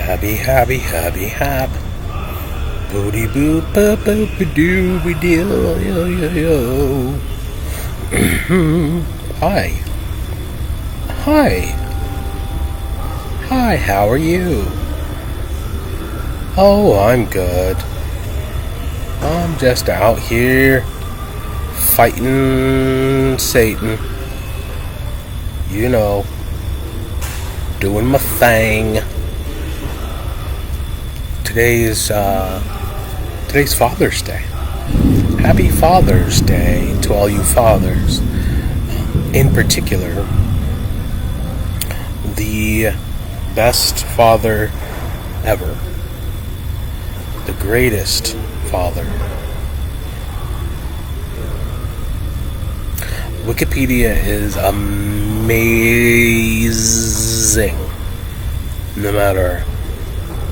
Happy, happy, happy, hap. Booty boop, boop, boop, doo, we do, yo, yo, yo. Hi. Hi. Hi, how are you? Oh, I'm good. I'm just out here fighting Satan. You know, doing my thing. Today's Father's Day. Happy Father's Day to all you fathers. In particular, the best father ever. The greatest father. Wikipedia is amazing.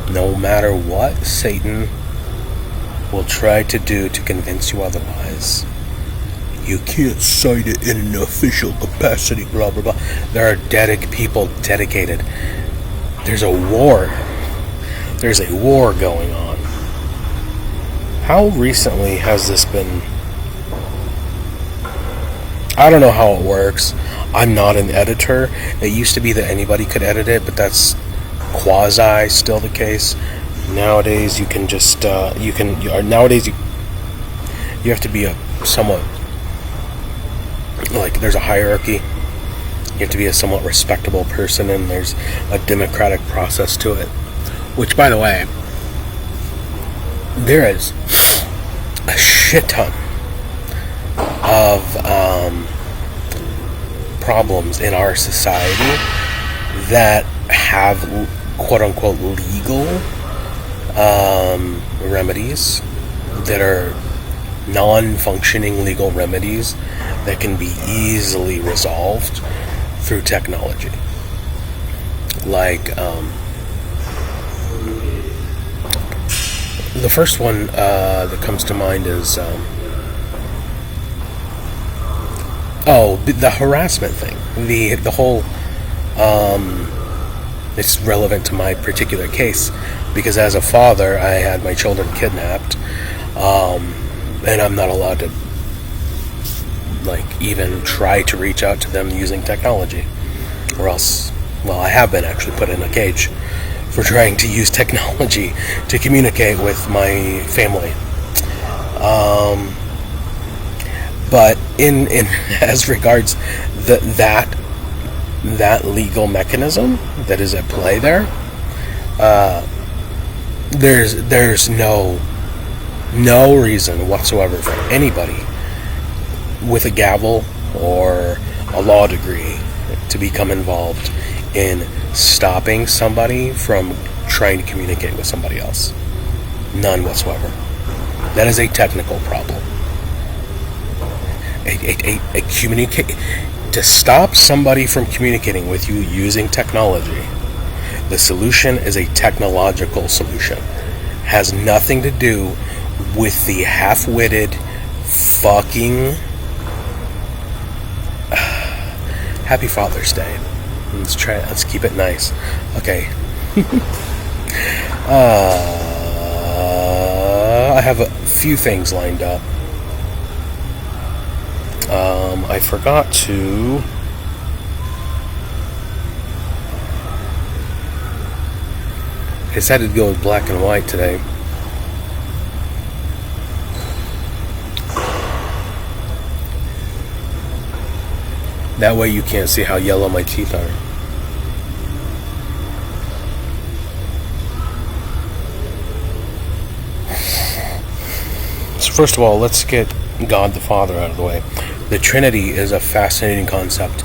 No matter what Satan will try to do to convince you otherwise. You can't cite it in an official capacity, blah, blah, blah. There are people dedicated. There's a war. There's a war going on. How recently has this been? I don't know how it works. I'm not an editor. It used to be that anybody could edit it, but that's quasi still the case. Nowadays you can just you have to be a somewhat, like, there's a hierarchy. You have to be a somewhat respectable person, and there's a democratic process to it, which, by the way, there is a shit ton of problems in our society that have quote-unquote legal remedies that are non-functioning legal remedies that can be easily resolved through technology. Like, the first one that comes to mind is the harassment thing. The whole it's relevant to my particular case because as a father, I had my children kidnapped, and I'm not allowed to, like, even try to reach out to them using technology, or else, well, I have been actually put in a cage for trying to use technology to communicate with my family. But in as regards that legal mechanism that is at play there, there's no reason whatsoever for anybody with a gavel or a law degree to become involved in stopping somebody from trying to communicate with somebody else. None whatsoever. That is a technical problem. To stop somebody from communicating with you using technology, the solution is a technological solution. Has nothing to do with the half-witted fucking Happy Father's Day. Let's keep it nice. Okay. I have a few things lined up. I forgot to I decided to go with black and white today. That way you can't see how yellow my teeth are. So first of all, let's get God the Father out of the way. The Trinity is a fascinating concept.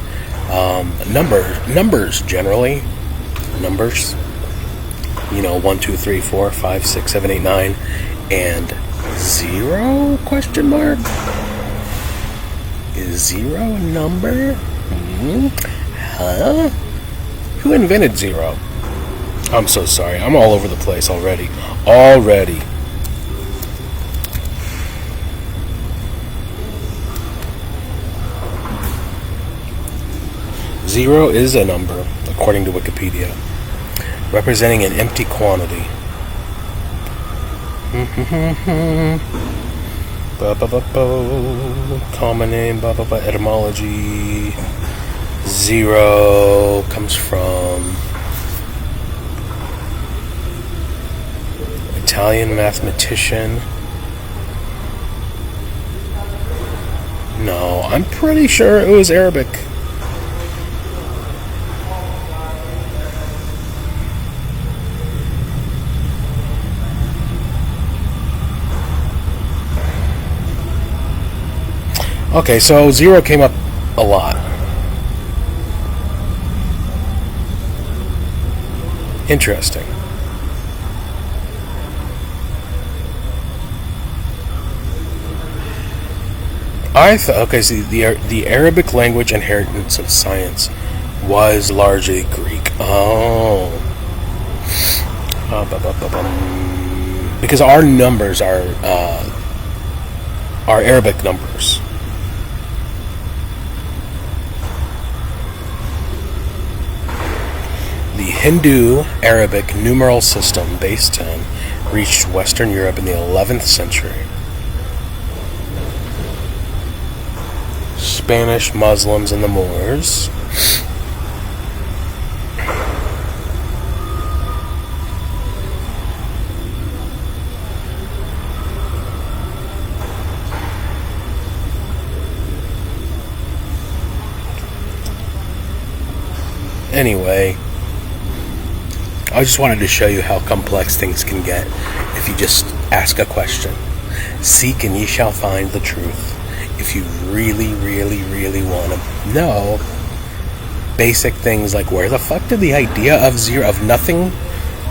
Numbers generally. Numbers. 1, 2, 3, 4, 5, 6, 7, 8, 9, and 0? Question mark? Is 0 a number? Huh? Who invented 0? I'm so sorry. I'm all over the place already. Zero is a number, according to Wikipedia. representing an empty quantity. Common name, etymology. Zero comes from Italian mathematician. No, I'm pretty sure it was Arabic. Okay, so zero came up a lot. Interesting. The Arabic language inheritance of science was largely Greek. Oh. Because our numbers are Arabic numbers. The Hindu-Arabic numeral system, base 10, reached Western Europe in the 11th century. Spanish, Muslims, and the Moors. Anyway, I just wanted to show you how complex things can get if you just ask a question. Seek and ye shall find the truth. If you really, really, really want to know basic things like where the fuck did the idea of zero, of nothing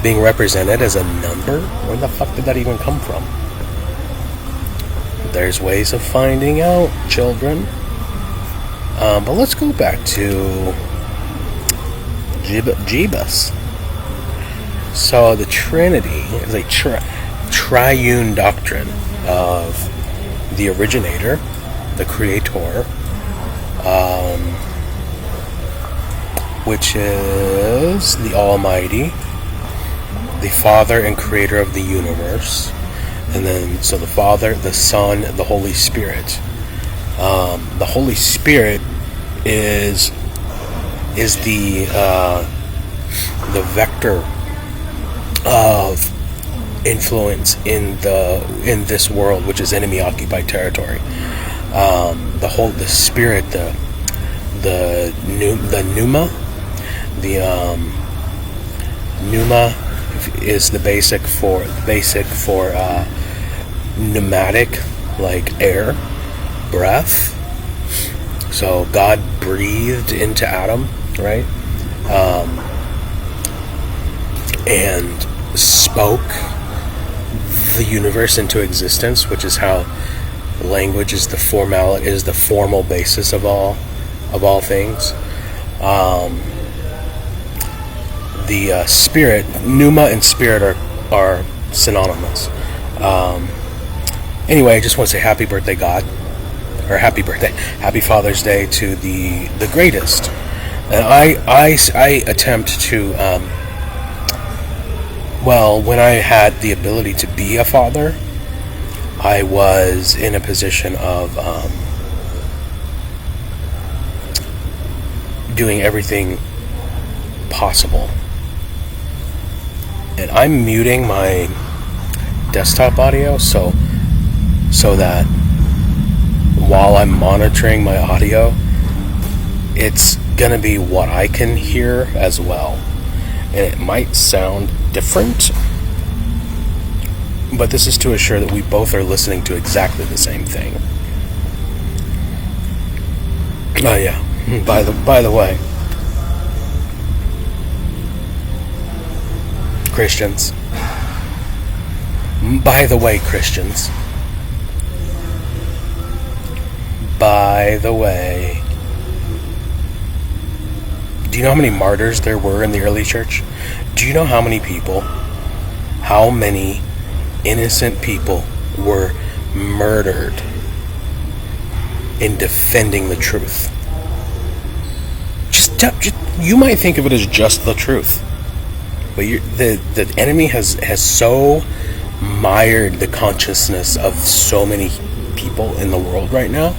being represented as a number, where the fuck did that even come from? There's ways of finding out, children. But let's go back to Jebus. So the Trinity is a triune doctrine of the originator, the creator, which is the Almighty, the Father and Creator of the universe, and then so the Father, the Son, the Holy Spirit. The Holy Spirit is the vector of influence in this world, which is enemy occupied territory. The spirit, the pneuma is the basic for pneumatic, like air, breath. So God breathed into Adam, right? And spoke the universe into existence, which is how language is the formal basis of all things. The spirit, pneuma and spirit are synonymous. Anyway, I just want to say happy birthday, God, or happy Father's Day to the greatest. And I attempt to. When I had the ability to be a father, I was in a position of doing everything possible. And I'm muting my desktop audio so that while I'm monitoring my audio, it's gonna be what I can hear as well. And it might sound different, but this is to assure that we both are listening to exactly the same thing. Oh yeah, by the way, Christians. By the way, do you know how many martyrs there were in the early church? Do you know how many innocent people were murdered in defending the truth? You might think of it as just the truth. But the enemy has so mired the consciousness of so many people in the world right now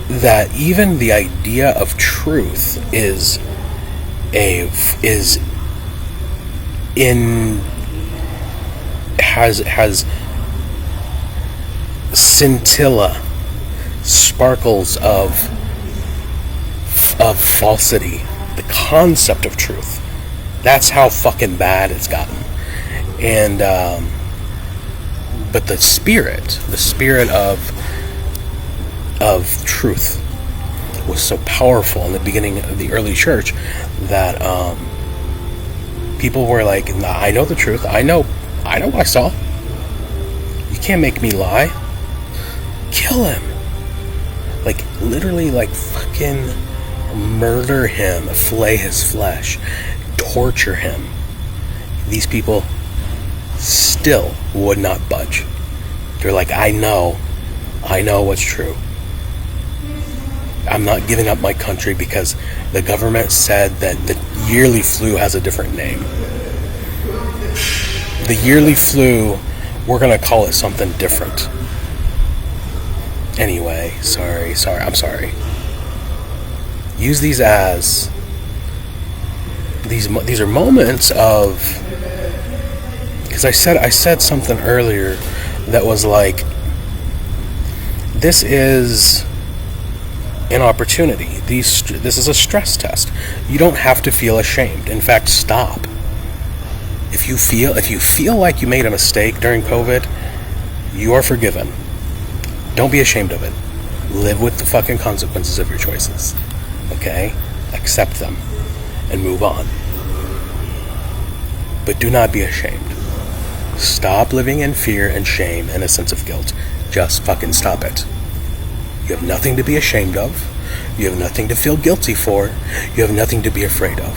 that even the idea of truth has scintilla, sparkles of falsity. The concept of truth. That's how fucking bad it's gotten. And but the spirit of truth was so powerful in the beginning of the early church that people were like, nah, I know the truth. I know what I saw. You can't make me lie. Kill him. Like, literally, like, fucking murder him, flay his flesh, torture him. These people still would not budge. They're like, I know what's true. I'm not giving up my country because the government said that the yearly flu has a different name. The yearly flu, we're going to call it something different. Anyway, I'm sorry. Use these as these are moments of, because I said something earlier that was like, this is an opportunity. This is a stress test. You don't have to feel ashamed. In fact, stop. If you feel like you made a mistake during COVID, you are forgiven. Don't be ashamed of it. Live with the fucking consequences of your choices. Okay? Accept them and move on. But do not be ashamed. Stop living in fear and shame and a sense of guilt. Just fucking stop it. You have nothing to be ashamed of. You have nothing to feel guilty for. You have nothing to be afraid of.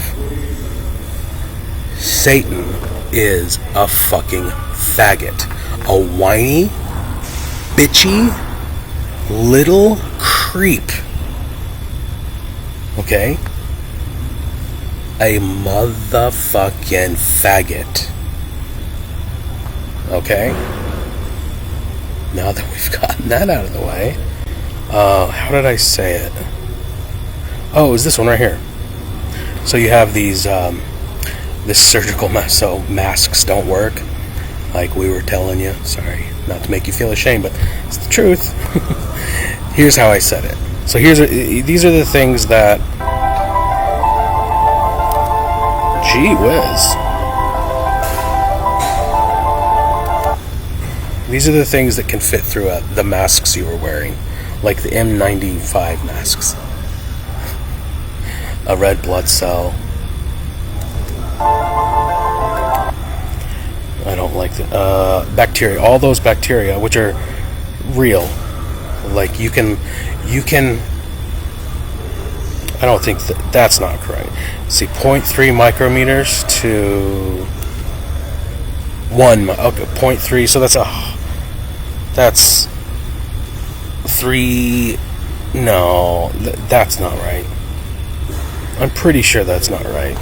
Satan is a fucking faggot. A whiny, bitchy, little creep. Okay? A motherfucking faggot. Okay? Now that we've gotten that out of the way, how did I say it? Oh, it was this one right here. So you have these, this surgical mask, so masks don't work, like we were telling you. Sorry, not to make you feel ashamed, but it's the truth. Here's how I said it. So these are the things that, gee whiz. These are the things that can fit through the masks you were wearing, like the N95 masks. A red blood cell. I don't like the bacteria. All those bacteria, which are real, like you can. I don't think that's not correct. See, 0.3 micrometers to 1. Okay, 0.3. So that's 3. No, that's not right. I'm pretty sure that's not right.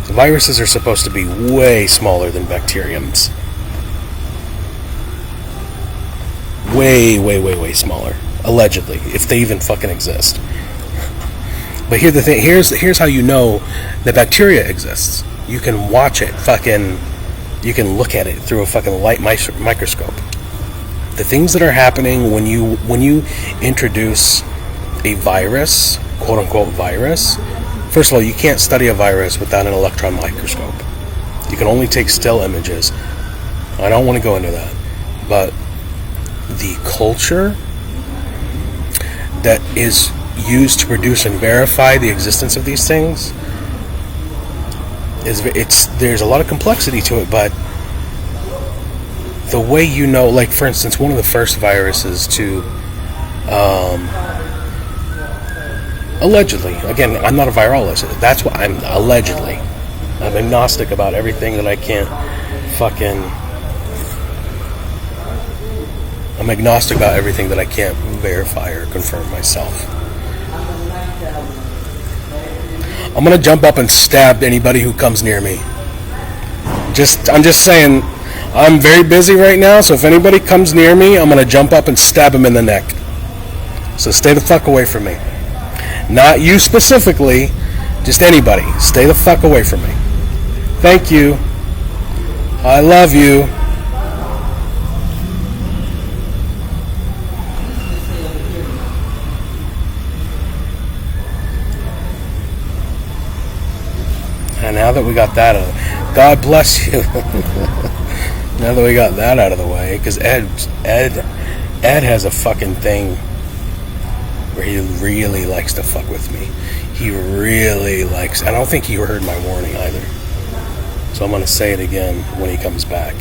Viruses are supposed to be way smaller than bacteriums. Way smaller. Allegedly, if they even fucking exist. But here's the thing. Here's how you know that bacteria exists. You can watch it. You can look at it through a fucking light microscope. The things that are happening when you introduce a virus, quote unquote virus. First of all, you can't study a virus without an electron microscope. You can only take still images. I don't want to go into that. But the culture that is used to produce and verify the existence of these things there's a lot of complexity to it, but the way you know, like for instance, one of the first viruses to allegedly, again, I'm not a virologist, that's why I'm agnostic about everything that I can't I'm agnostic about everything that I can't verify or confirm myself. I'm gonna jump up and stab anybody who comes near me. I'm just saying, I'm very busy right now, so if anybody comes near me, I'm gonna jump up and stab him in the neck. So stay the fuck away from me. Not you specifically, just anybody. Stay the fuck away from me. Thank you. I love you. And now that we got that out of, God bless you. Now that we got that out of the way, because Ed has a fucking thing where he really likes to fuck with me. He really likes. I don't think he heard my warning either. So I'm going to say it again when he comes back.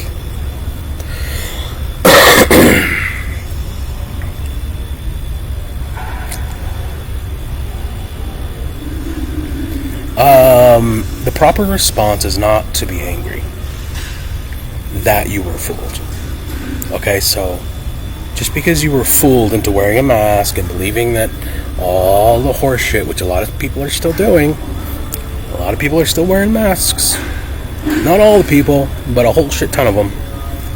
The proper response is not to be angry that you were fooled. Okay, so just because you were fooled into wearing a mask and believing that all the horse shit, which a lot of people are still doing, a lot of people are still wearing masks. Not all the people, but a whole shit ton of them.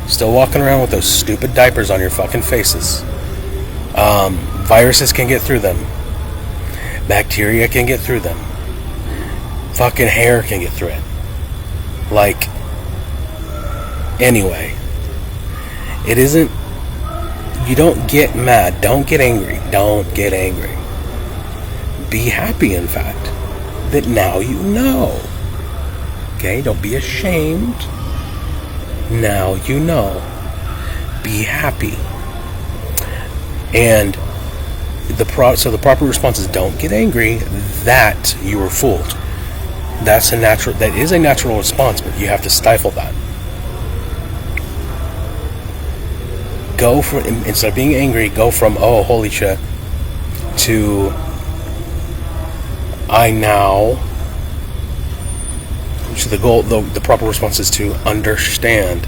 Still walking around with those stupid diapers on your fucking faces. Viruses can get through them. Bacteria can get through them. Fucking hair can get through it. Like, anyway, it isn't, you don't get mad, don't get angry, don't get angry. Be happy, in fact, that now you know. Okay, don't be ashamed. Now you know. Be happy. And the proper response is don't get angry that you were fooled. That is a natural response, but you have to stifle that. Go from, instead of being angry, go from, oh, holy shit, to, I now, so the proper response is to understand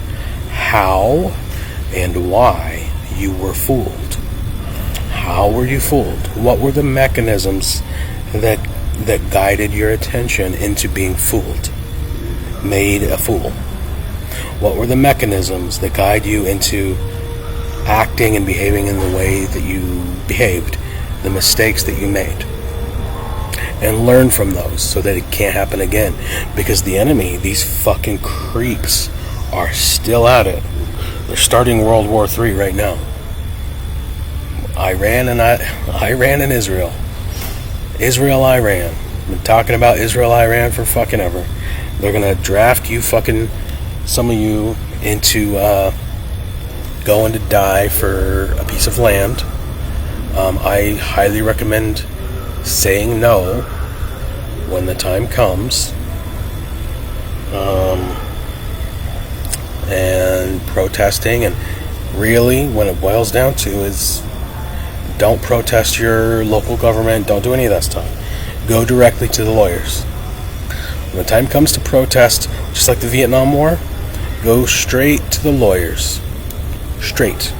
how and why you were fooled. How were you fooled? What were the mechanisms that guided your attention into being fooled, made a fool? What were the mechanisms that guide you into acting and behaving in the way that you behaved, the mistakes that you made? And learn from those so that it can't happen again. Because the enemy, these fucking creeps, are still at it. They're starting World War III right now. Iran and Israel. Israel-Iran. Been talking about Israel-Iran for fucking ever. They're gonna draft you fucking, some of you, into going to die for a piece of land. I highly recommend saying no when the time comes. And protesting, and really, when it boils down to is, don't protest your local government. Don't do any of that stuff. Go directly to the lawyers. When the time comes to protest, just like the Vietnam War, go straight to the lawyers. Straight.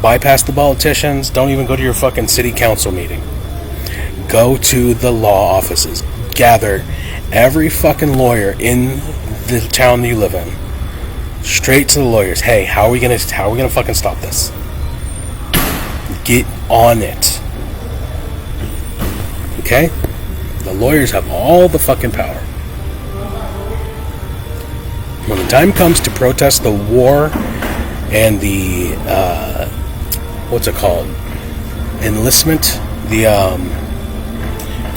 Bypass the politicians. Don't even go to your fucking city council meeting. Go to the law offices. Gather every fucking lawyer in the town that you live in. Straight to the lawyers. Hey, how are we gonna fucking stop this? Get on it. Okay? The lawyers have all the fucking power. When the time comes to protest the war and the what's it called? Enlistment, the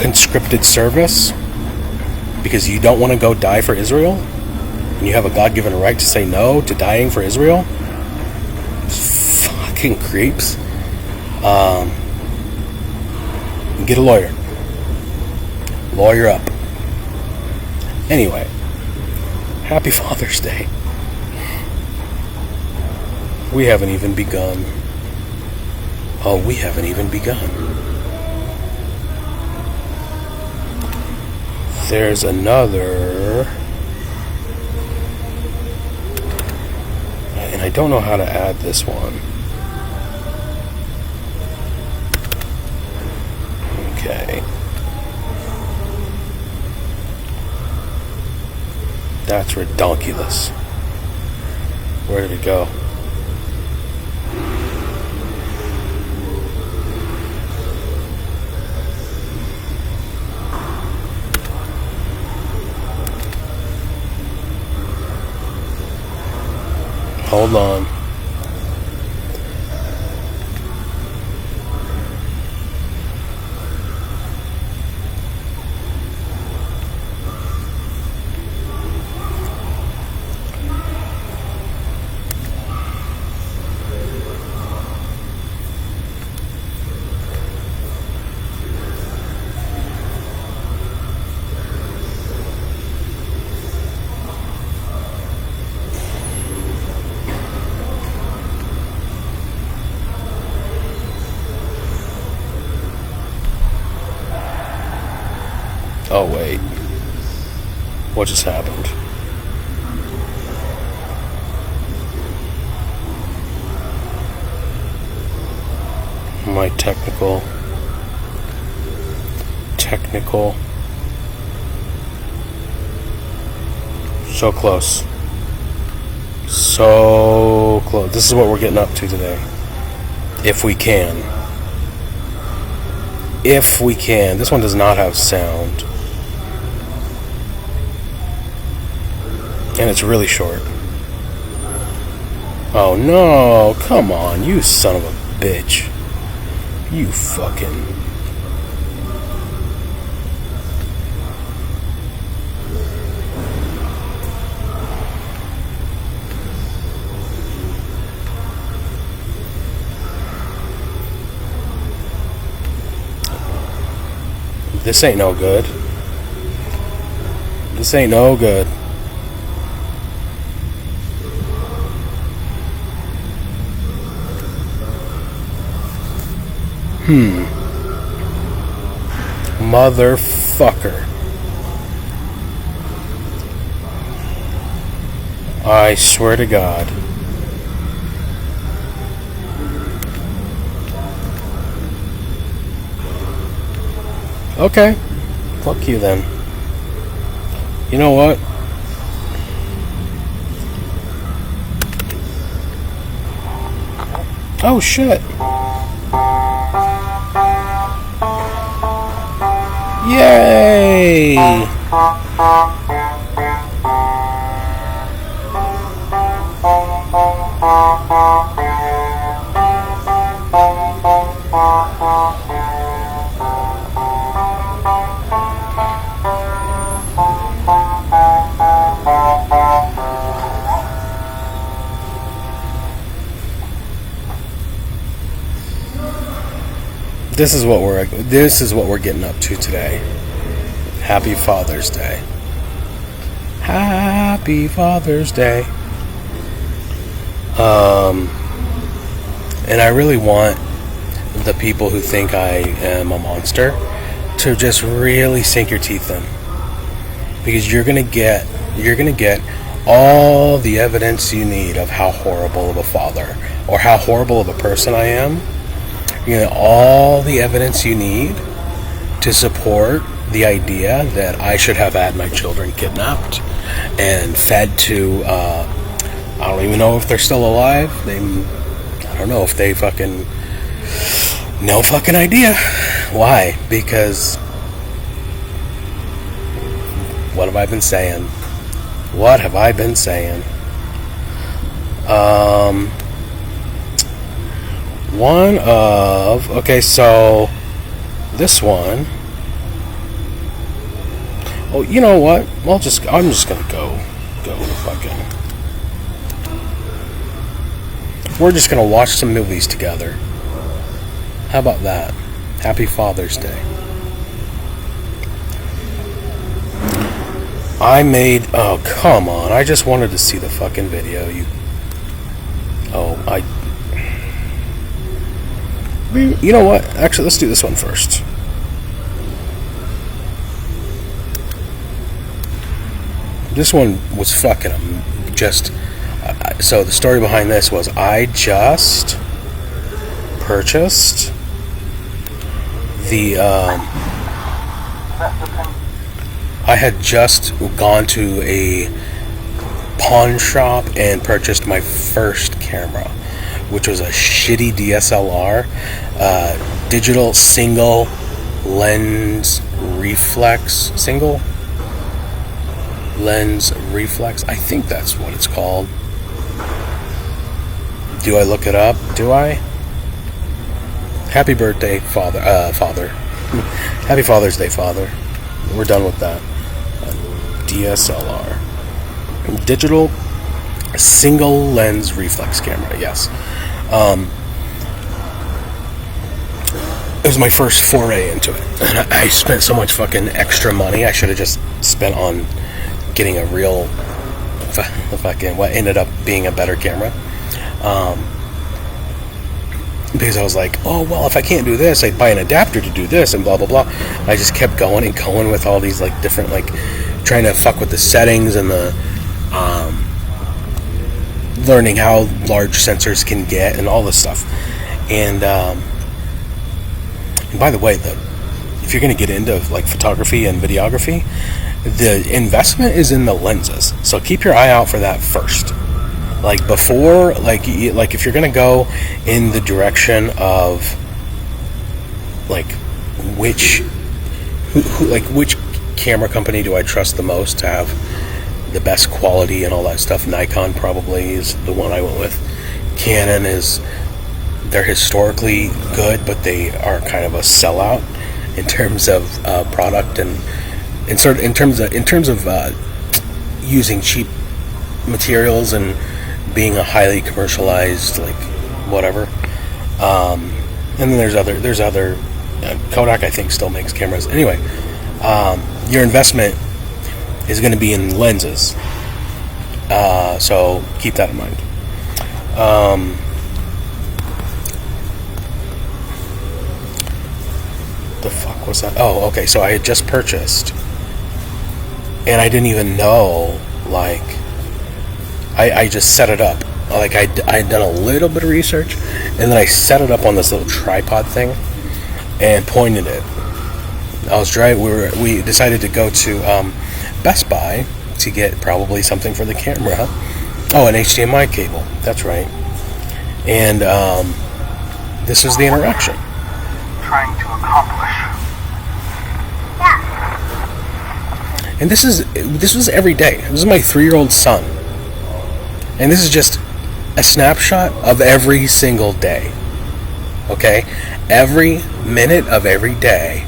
conscripted service, because you don't want to go die for Israel, and you have a God-given right to say no to dying for Israel. Fucking creeps. Get a lawyer. Lawyer up. Anyway, happy Father's Day. We haven't even begun. Oh, we haven't even begun. There's another, and I don't know how to add this one. Okay. That's redonkulous. Where did it go? Hold on. Oh, wait. What just happened? My technical. So close. So close. This is what we're getting up to today. If we can. If we can. This one does not have sound. And it's really short. Oh no, come on, you son of a bitch. You fucking... This ain't no good. This ain't no good. Motherfucker. I swear to God. Okay. Fuck you then. You know what? Oh shit. Yay! This is what we're getting up to today. Happy Father's Day. Happy Father's Day. And I really want the people who think I am a monster to just really sink your teeth in, because you're gonna get all the evidence you need of how horrible of a father or how horrible of a person I am. You know, all the evidence you need to support the idea that I should have had my children kidnapped and fed to, I don't even know if they're still alive. I don't know if they fucking, no fucking idea. Why? Because, what have I been saying? What have I been saying? Okay, so this one. Oh, you know what? I'm just gonna go fucking. We're just gonna watch some movies together. How about that? Happy Father's Day. Oh, come on. I just wanted to see the fucking video. You know what? Actually, let's do this one first. This one was fucking just... so the story behind this was I just purchased the... I had just gone to a pawn shop and purchased my first camera, which was a shitty DSLR, digital single lens reflex, I think that's what it's called. Do I look it up? Do I? Happy birthday, father. Happy Father's Day, Father. We're done with that. DSLR. Digital single lens reflex camera, yes. It was my first foray into it. And I spent so much fucking extra money. I should have just spent on getting a real fucking, what ended up being a better camera. Because I was like, oh, well, if I can't do this, I'd buy an adapter to do this and blah, blah, blah. I just kept going and going with all these, like, different, like, trying to fuck with the settings and the, learning how large sensors can get and all this stuff. And by the way, if you're going to get into, like, photography and videography, the investment is in the lenses. So keep your eye out for that first. Like, before, like if you're gonna go in the direction of, like, which camera company do I trust the most to have the best quality and all that stuff? Nikon probably is the one I went with. Canon they're historically good, but they are kind of a sellout in terms of product and in terms of using cheap materials and being a highly commercialized, like, whatever. And then there's other Kodak, I think, still makes cameras. Anyway, your investment is going to be in lenses, so keep that in mind. The fuck was that? Oh, okay, so I had just purchased, and I didn't even know, like, I just set it up. Like, I had done a little bit of research, and then I set it up on this little tripod thing and pointed it. I was driving. We decided to go to Best Buy to get probably something for the camera. Oh, an HDMI cable. That's right. And this was the interaction. Trying to accomplish. Yeah. And this was every day. This is my 3-year-old son. And this is just a snapshot of every single day. Okay? Every minute of every day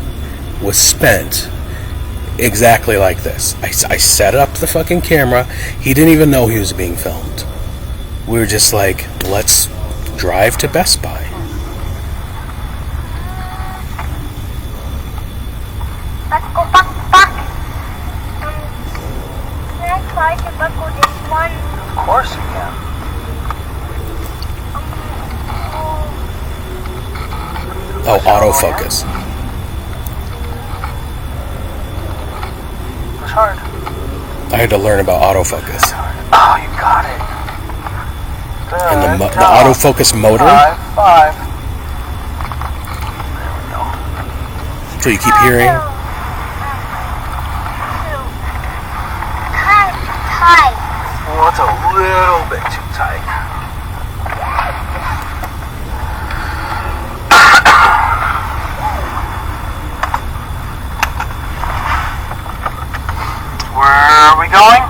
was spent exactly like this. I set up the fucking camera. He didn't even know he was being filmed. We were just like, let's drive to Best Buy. Let's go back. Can I try to buckle this one? Of course you can. Oh, autofocus. Push hard. I had to learn about autofocus. Oh, you got it. Good. And the autofocus motor. 5. There we go. So you keep hearing. Tight. Well, it's a little bit too tight. Where are we going?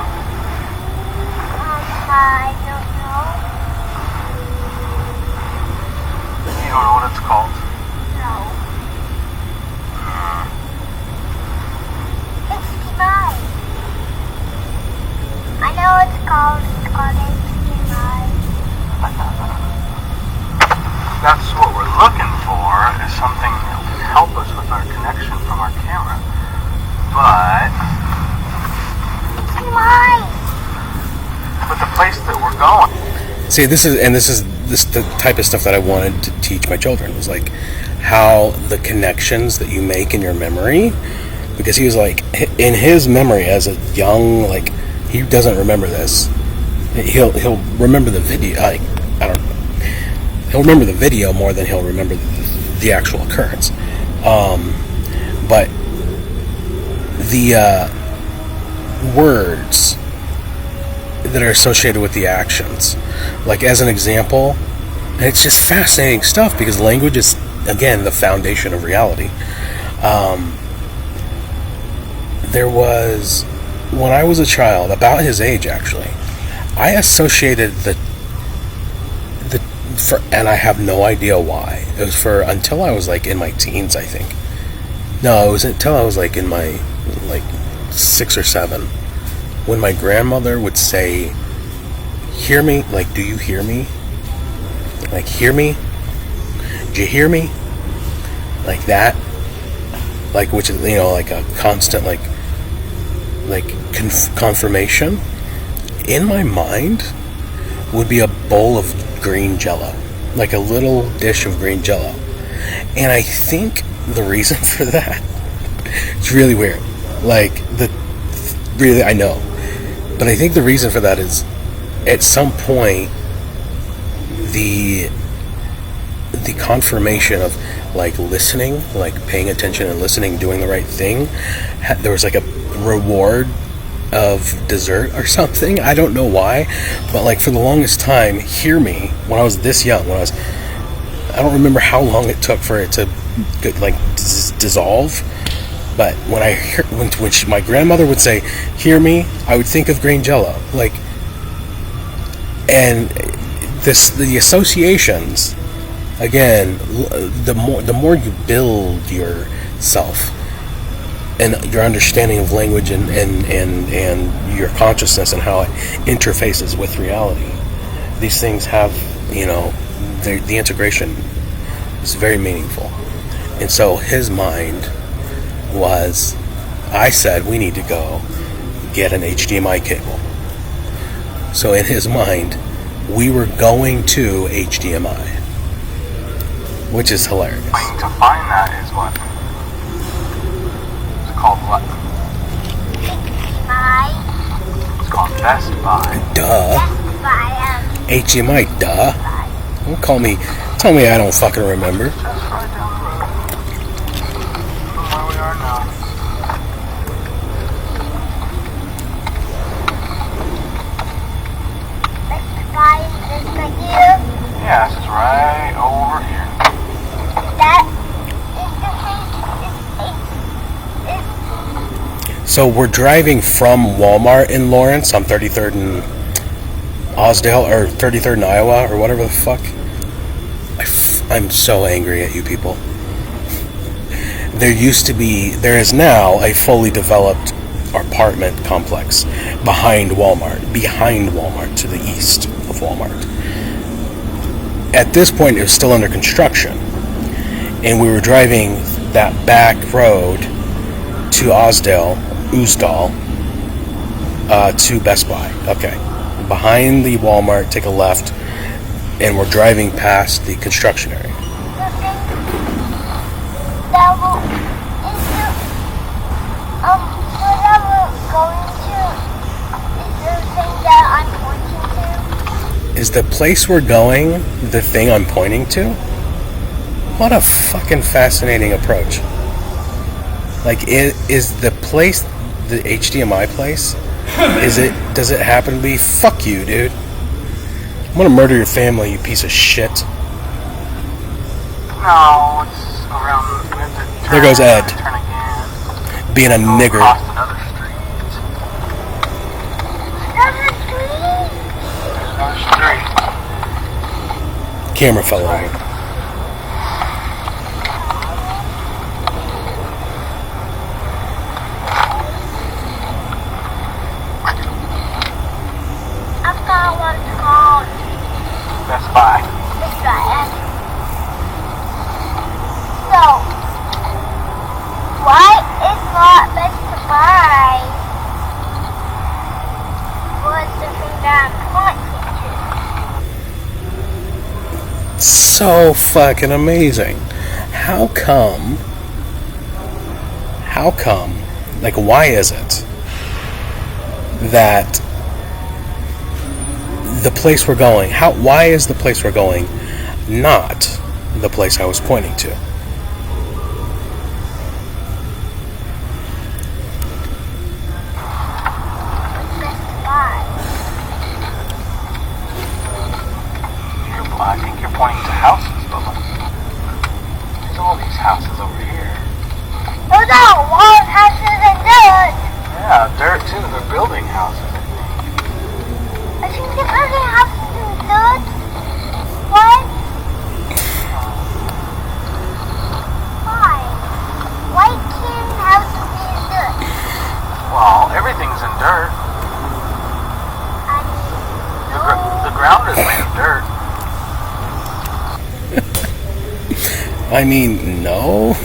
I don't know. You don't know what it's called? No. It's mine. I know it's called. It's called HDMI. That's what we're looking for, is something that will help us with our connection from our camera. But the place that we're going. See, this is the type of stuff that I wanted to teach my children. Was like how the connections that you make in your memory, because he was like, in his memory as a young, like, he doesn't remember this. He'll remember the video. Like, I don't know. He'll remember the video more than he'll remember the actual occurrence. But the words that are associated with the actions. Like, as an example, and it's just fascinating stuff because language is, again, the foundation of reality. There was, when I was a child, about his age actually, I associated and I have no idea why. It was until I was like in my teens, I think. No, it was until I was like in my 6 or 7, when my grandmother would say, "Hear me?" Like, "Do you hear me?" Like, "Hear me? Do you hear me?" Like that. Like, which is, like a constant confirmation. In my mind would be a bowl of green jello, like a little dish of green jello. And I think the reason for that, it's really weird, I know, but I think the reason for that is, at some point, the confirmation of listening, paying attention and listening, doing the right thing, there was a reward of dessert or something. I don't know why, but for the longest time, hear me, when I was this young, I don't remember how long it took for it to dissolve, but when my grandmother would say, "Hear me," I would think of green jello, and the associations, again, the more you build yourself and your understanding of language and your consciousness and how it interfaces with reality, these things have, the integration is very meaningful. And so his mind was, I said, we need to go get an HDMI cable. So in his mind, we were going to HDMI, which is hilarious. To find that is what? It's called what? It's called Best Buy. Duh. HDMI, duh. Don't tell me I don't fucking remember. Just right down the road from where we are now. Yes, it's right over here. So we're driving from Walmart in Lawrence on 33rd and Osdale, or 33rd and Iowa, or whatever the fuck. I'm so angry at you people. There is now a fully developed apartment complex behind Walmart, to the east of Walmart. At this point, it was still under construction, and we were driving that back road to Usdal, to Best Buy. Okay, behind the Walmart, take a left, and we're driving past the construction area. Is the place we're going the thing I'm pointing to? What a fucking fascinating approach. Is the place, the HDMI place, does it happen to be? Fuck you, dude. I'm gonna murder your family, you piece of shit. No, it's around. There goes Ed. Turn again. Being a nigger. Across another street. Another street. Camera fell over. Best Buy. So, why is not Best Buy was the thing that I'm pointing to? So fucking amazing. How come, why is it that the place we're going, why is the place we're going not the place I was pointing to? Everything's in dirt. No. The ground is made of dirt. I mean, no.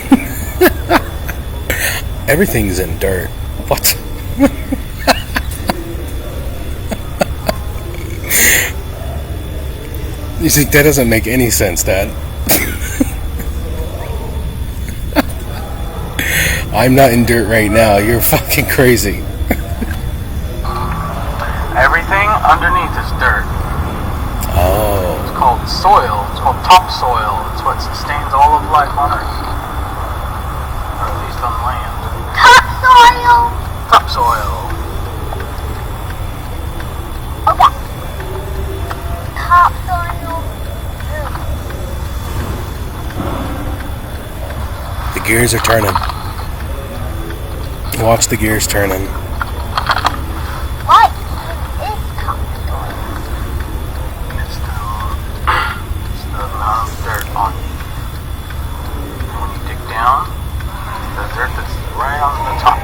Everything's in dirt. What? You see, that doesn't make any sense, Dad. I'm not in dirt right now. You're fucking crazy. Everything underneath is dirt. Oh. It's called soil. It's called topsoil. It's what sustains all of life on Earth. Or at least on land. Topsoil. Topsoil. Okay. Topsoil. The gears are turning. Watch the gears turning. What is topsoil? It's the amount of dirt on you. And when you dig down, the dirt that's right on the top.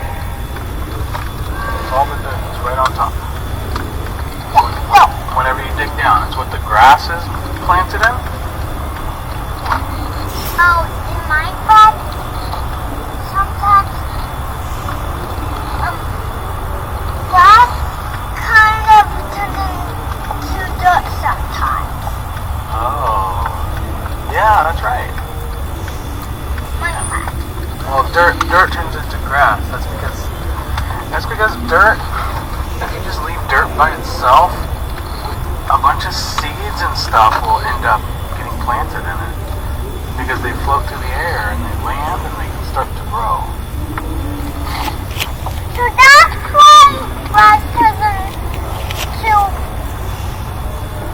It's all the dirt that's right on top. No. Whenever you dig down, it's what the grass is planted in. Oh, in Minecraft, sometimes grass kind of turns into dirt sometimes. Oh. Yeah, that's right. Minecraft. Well, dirt turns into grass. That's because dirt, if you just leave dirt by itself, a bunch of seeds and stuff will end up getting planted in it. Because they float through the air and they land and they can start to grow. So that's why grass turns into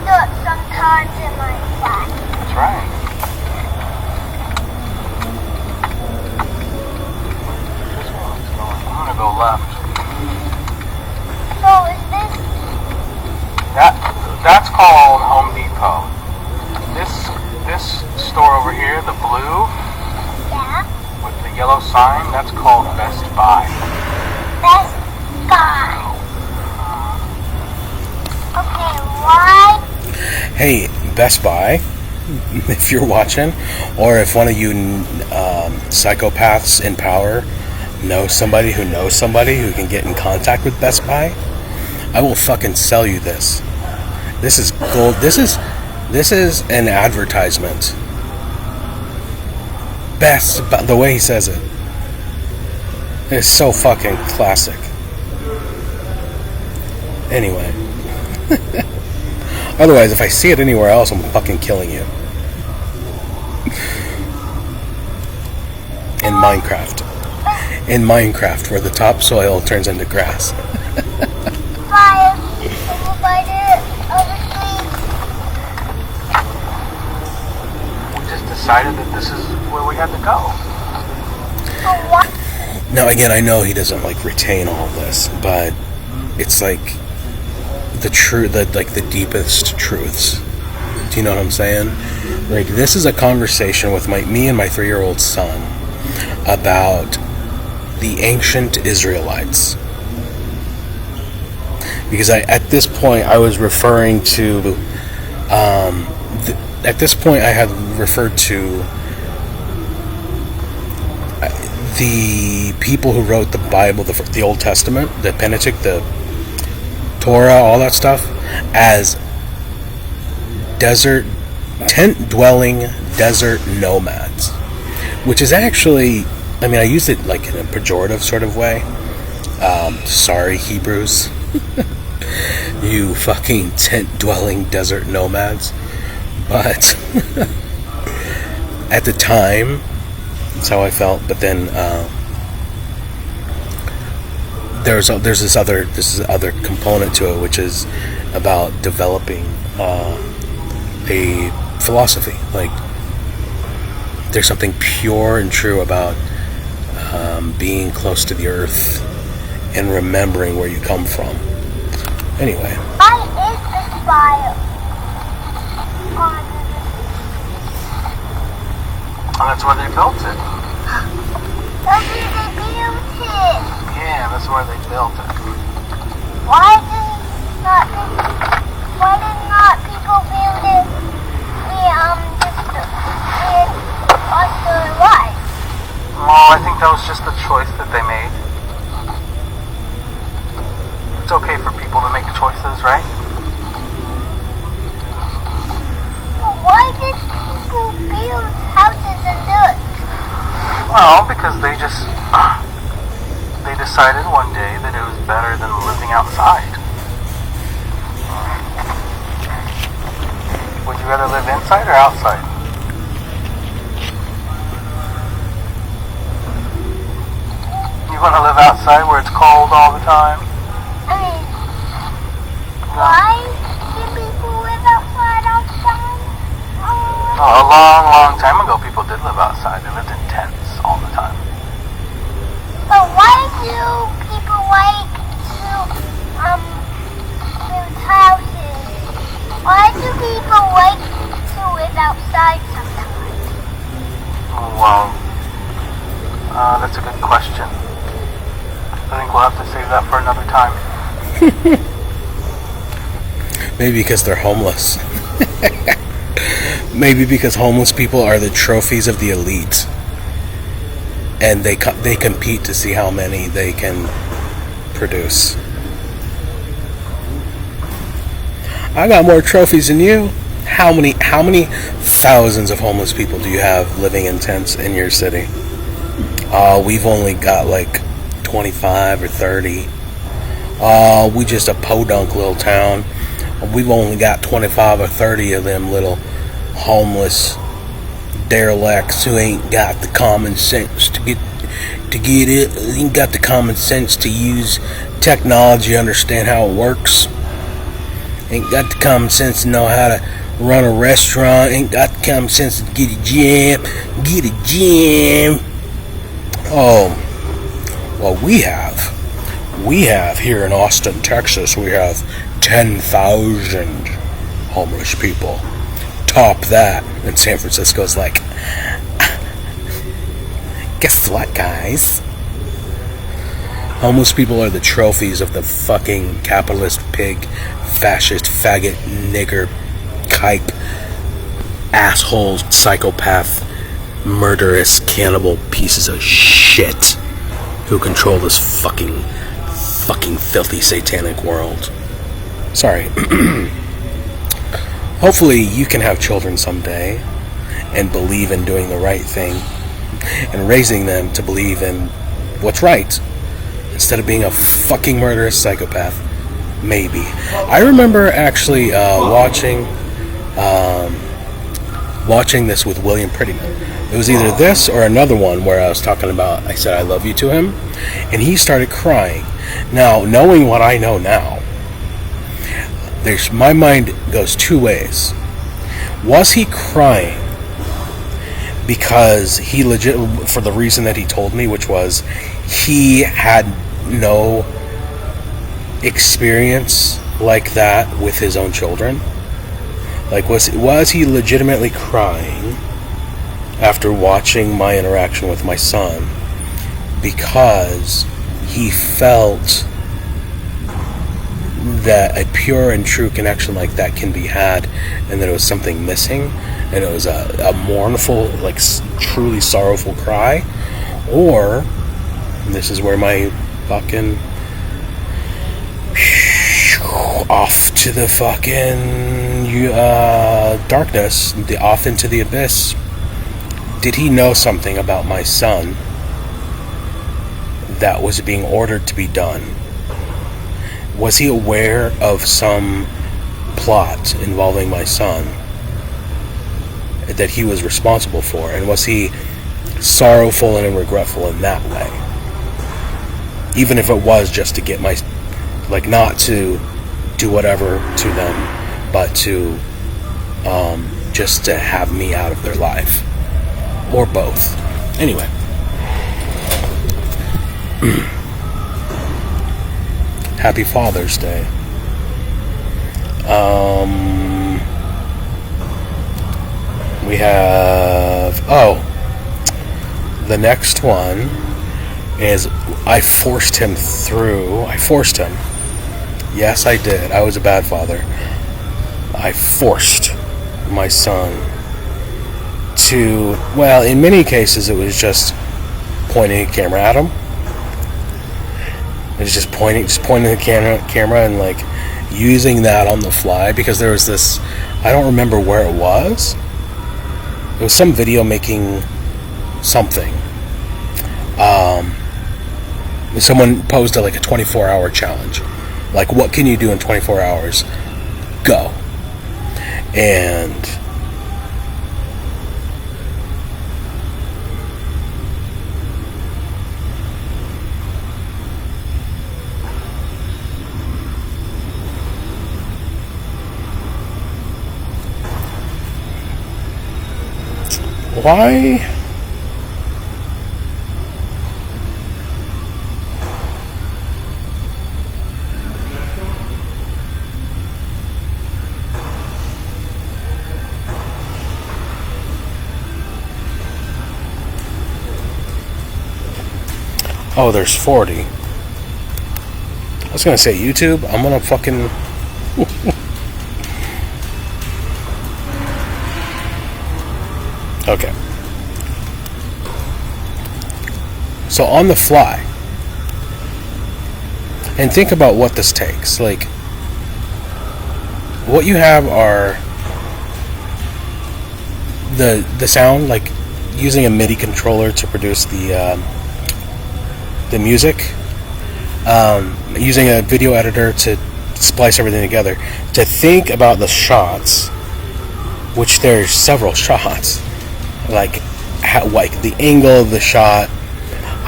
dirt sometimes in Minecraft. That's right. This one's going. I'm gonna go left. So is this That's called Home Depot. This store over here, the blue yeah? with the yellow sign, that's called Best Buy. Best Buy. Okay, why? Hey, Best Buy, if you're watching, or if one of you psychopaths in power knows somebody who can get in contact with Best Buy, I will fucking sell you this. This is gold. This is an advertisement. Best Buy, the way he says it. It's so fucking classic. Anyway. Otherwise, if I see it anywhere else, I'm fucking killing you. In Minecraft. In Minecraft, where the topsoil turns into grass. Fire. Over by the other We just decided that this is where we had to go. So what? Now, again, I know he doesn't retain all this, but it's like the deepest truths. Do you know what I'm saying? Like, this is a conversation with me and my 3-year-old son about the ancient Israelites. Because at this point I was referring to at this point I had referred to the people who wrote the Bible, the Old Testament, the Pentateuch, the Torah, all that stuff, as tent-dwelling desert nomads, which is actually, I mean, I use it in a pejorative sort of way. Sorry, Hebrews. You fucking tent-dwelling desert nomads. But at the time, that's how I felt. But then there's this other component to it, which is about developing a philosophy. Like, there's something pure and true about being close to the earth and remembering where you come from. Anyway. Why is this fire on And that's where they built it. That's where they built it. Yeah, that's where they built it. Why did not people be able to be just live on their lives? Well, I think that was just the choice that they made. It's okay for people to make choices, right? But why did people build houses and do it? Well, because they decided one day that it was better than living outside. Would you rather live inside or outside? You want to live outside where it's cold all the time? I mean, why do people live outside all the time? Oh, a long, long time ago, people did live outside. They lived in tents all the time. But why do people like to build houses? Why do people like to live outside sometimes? Well, that's a good question. I think we'll have to save that for another time. Maybe because they're homeless. Maybe because homeless people are the trophies of the elite, and they compete to see how many they can produce. I got more trophies than you. How many thousands of homeless people do you have living in tents in your city? We've only got like 25 or 30. We just a podunk little town. We've only got 25 or 30 of them little homeless derelicts who ain't got the common sense to get it. Ain't got the common sense to use technology, understand how it works. Ain't got the common sense to know how to run a restaurant. Ain't got the common sense to get a gym. Oh, well, we have here in Austin, Texas, we have 10,000 homeless people. Top that. And San Francisco's like, guess what, guys? Homeless people are the trophies of the fucking capitalist pig, fascist, faggot, nigger, kype, asshole, psychopath, murderous, cannibal pieces of shit who control this fucking filthy satanic world. Sorry. Hopefully you can have children someday and believe in doing the right thing and raising them to believe in what's right instead of being a fucking murderous psychopath. Maybe. I remember actually watching this with William Prettyman. It was either this or another one where I was talking about, I said I love you to him, and he started crying. Now, knowing what I know now, my mind goes two ways. Was he crying because he for the reason that he told me, which was he had no experience like that with his own children? Like, was he legitimately crying after watching my interaction with my son because he felt that a pure and true connection like that can be had, and that it was something missing, and it was a mournful, like truly sorrowful cry? Or, and this is where my fucking off to the fucking darkness, off into the abyss. Did he know something about my son that was being ordered to be done? Was he aware of some plot involving my son that he was responsible for? And was he sorrowful and regretful in that way? Even if it was just to get my, like, not to do whatever to them, but to just to have me out of their life. Or both. Anyway. Happy Father's Day. We have... the next one is I forced him Yes, I did. I was a bad father. I forced my son to, well, in many cases it was just pointing a camera at him. It was just pointing the camera and like using that on the fly, because there was this, I don't remember where it was. It was some video making something. Someone posed like a 24-hour challenge. Like, what can you do in 24 hours? Go. And why? Oh, there's 40. I was gonna say YouTube. I'm gonna fucking. Okay. So on the fly, and think about what this takes. Like, what you have are the sound, like using a MIDI controller to produce the music, using a video editor to splice everything together, to think about the shots, which there's several shots, like the angle of the shot.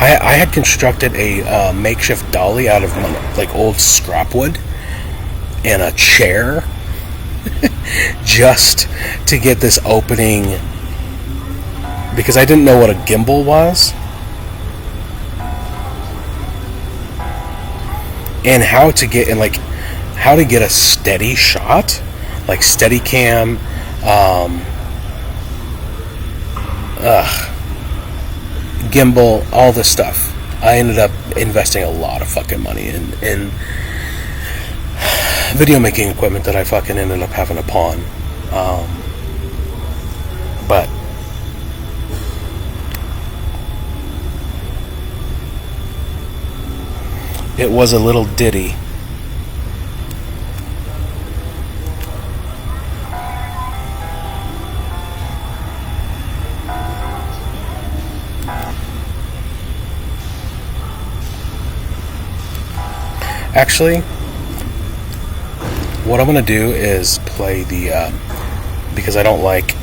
I had constructed a makeshift dolly out of like old scrap wood and a chair just to get this opening, because I didn't know what a gimbal was and how to get a steady shot, like steady cam, gimbal, all this stuff. I ended up investing a lot of fucking money in video making equipment that I fucking ended up having to pawn. But it was a little ditty. Actually, what I'm going to do is play the, because I don't like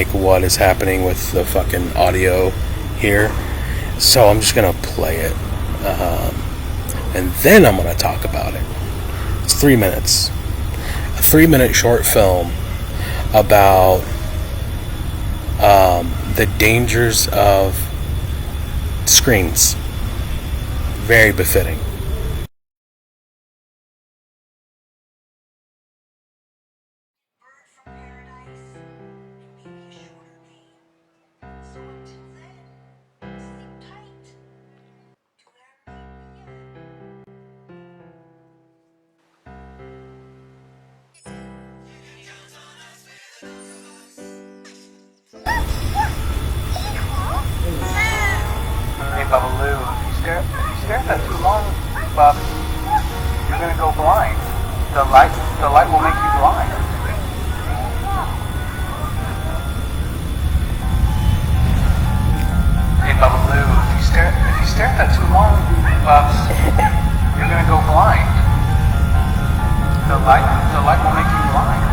what is happening with the fucking audio here. So I'm just going to play it. And then I'm going to talk about it. It's 3 minutes. A 3-minute short film about the dangers of screens. Very befitting. Hey, Babaloo, if you stare at that too long, Bob, you're gonna go blind. The light will make you blind. Hey, Babaloo, if you stare at that too long, Bob, you're gonna go blind. The light will make you blind.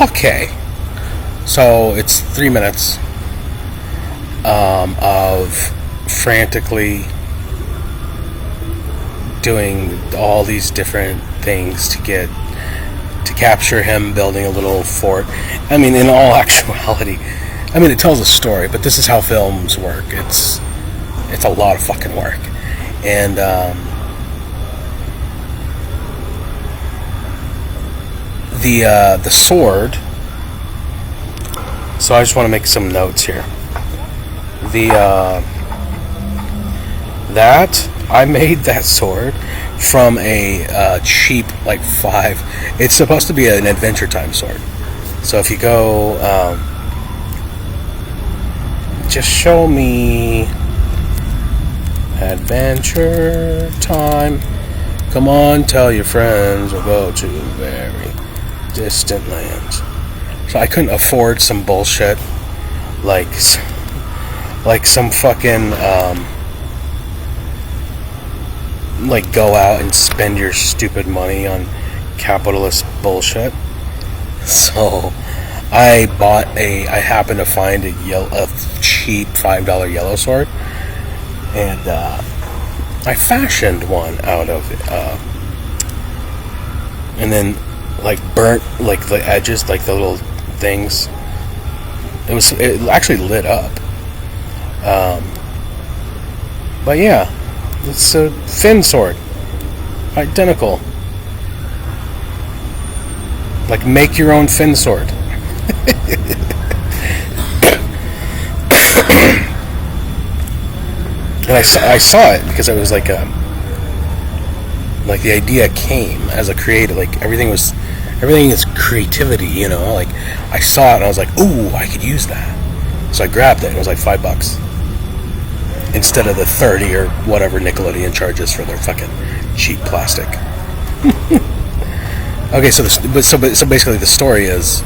Okay, so it's 3 minutes of frantically doing all these different things to capture him building a little fort. I mean, in all actuality, I mean, it tells a story, but this is how films work. It's a lot of fucking work, and the sword. So I just want to make some notes here. That I made that sword from a cheap like 5. It's supposed to be an Adventure Time sword. So if you go, just show me Adventure Time. Come on, tell your friends we'll go to very distant lands. So I couldn't afford some bullshit like some fucking like go out and spend your stupid money on capitalist bullshit. So I happened to find a cheap $5 yellow sword, and I fashioned one out of it, and then like burnt like the edges, like the little things. It actually lit up. But yeah, it's a Finn sword, identical. Like, make your own Finn sword. And I saw it because it was like the idea came as a creative. Like everything is creativity, you know. Like I saw it and I was like, ooh, I could use that. So I grabbed it and it was like $5 instead of the 30 or whatever Nickelodeon charges for their fucking cheap plastic. Okay, so basically the story is,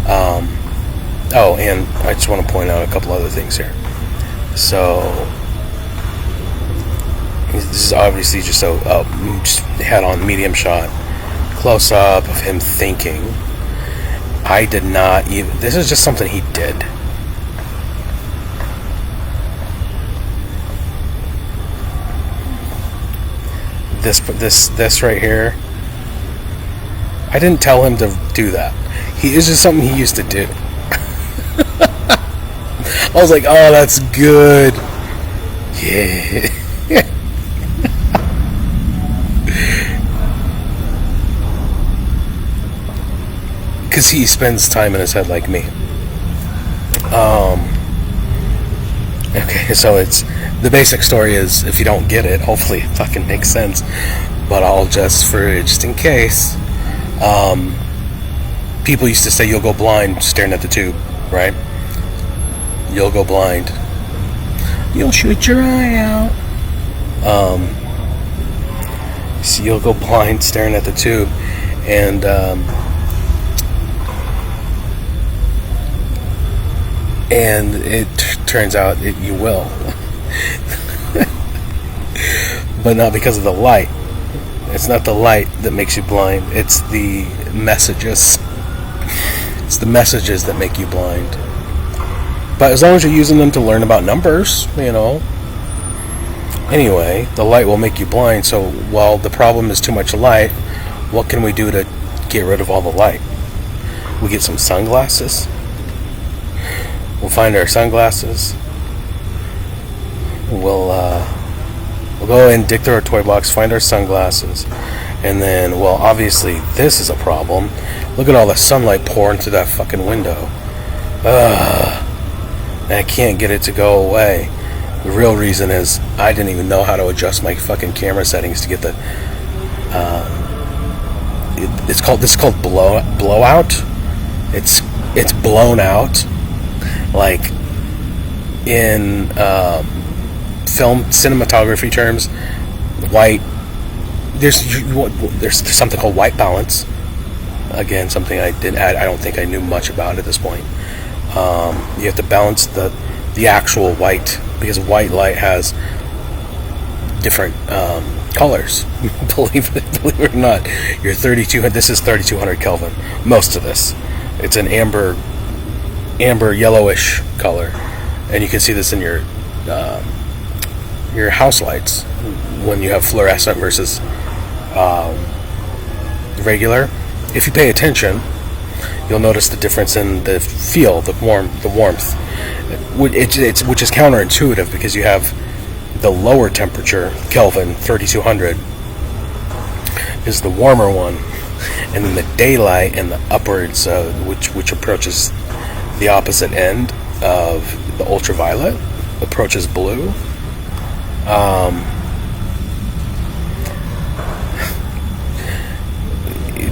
oh, and I just want to point out a couple other things here. So this is obviously just just head-on medium shot, close up of him thinking. I did not even. This is just something he did. This right here. I didn't tell him to do that. It's just something he used to do. I was like, oh, that's good. Yeah. Because he spends time in his head like me. Okay, so the basic story is, if you don't get it, hopefully it fucking makes sense. But I'll just in case. People used to say you'll go blind staring at the tube, right? You'll go blind. You'll shoot your eye out. So you'll go blind staring at the tube, and it turns out you will. But not because of the light. It's not the light that makes you blind. It's the messages. It's the messages that make you blind. But as long as you're using them to learn about numbers, you know. Anyway, the light will make you blind, so while the problem is too much light, what can we do to get rid of all the light? We get some sunglasses. We'll find our sunglasses. We'll go and dig through our toy box, find our sunglasses, and then, well, obviously this is a problem. Look at all the sunlight pouring through that fucking window. And I can't get it to go away. The real reason is I didn't even know how to adjust my fucking camera settings to get the. This is called blowout. It's blown out, like in film cinematography terms. White. There's something called white balance. Again, something I don't think I knew much about at this point. You have to balance the actual white, because white light has different colors. believe it or not, this is 3200 Kelvin. Most of this, it's an amber yellowish color, and you can see this in your house lights when you have fluorescent versus regular. If you pay attention, you'll notice the difference in the feel, the warmth, which is counterintuitive, because you have the lower temperature, Kelvin, 3200, is the warmer one, and then the daylight and the upwards, which approaches the opposite end of the ultraviolet, approaches blue.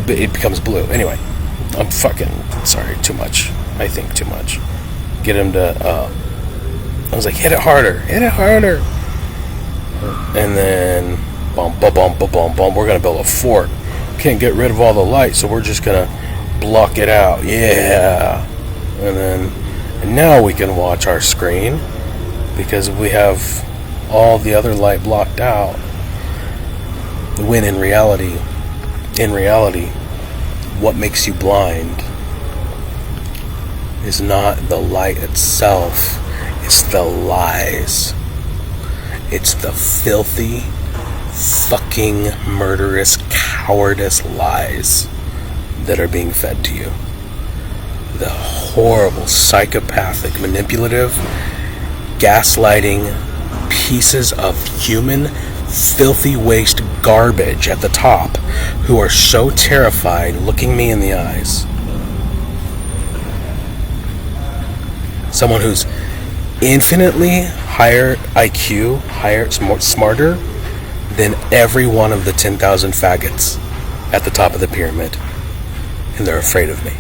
It becomes blue. Anyway, I'm fucking sorry. Too much. I think too much. Get him to. I was like, hit it harder. And then, boom. We're gonna build a fort. Can't get rid of all the light, so we're just gonna block it out. Yeah. And now we can watch our screen, because we have all the other light blocked out. When in reality, what makes you blind is not the light itself, it's the lies. It's the filthy, fucking murderous, cowardice lies that are being fed to you. The horrible, psychopathic, manipulative, gaslighting pieces of human filthy waste garbage at the top, who are so terrified looking me in the eyes. Someone who's infinitely higher IQ, smarter than every one of the 10,000 faggots at the top of the pyramid, and they're afraid of me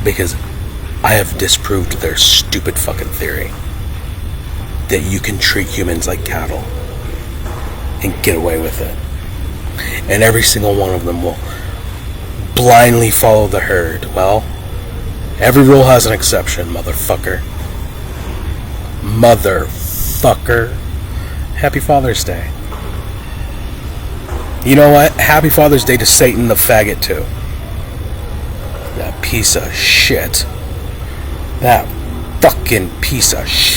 because I have disproved their stupid fucking theory that you can treat humans like cattle and get away with it. And every single one of them will blindly follow the herd. Well, every rule has an exception, motherfucker. Happy Father's Day. You know what? Happy Father's Day to Satan the faggot too. That piece of shit. That fucking piece of shit.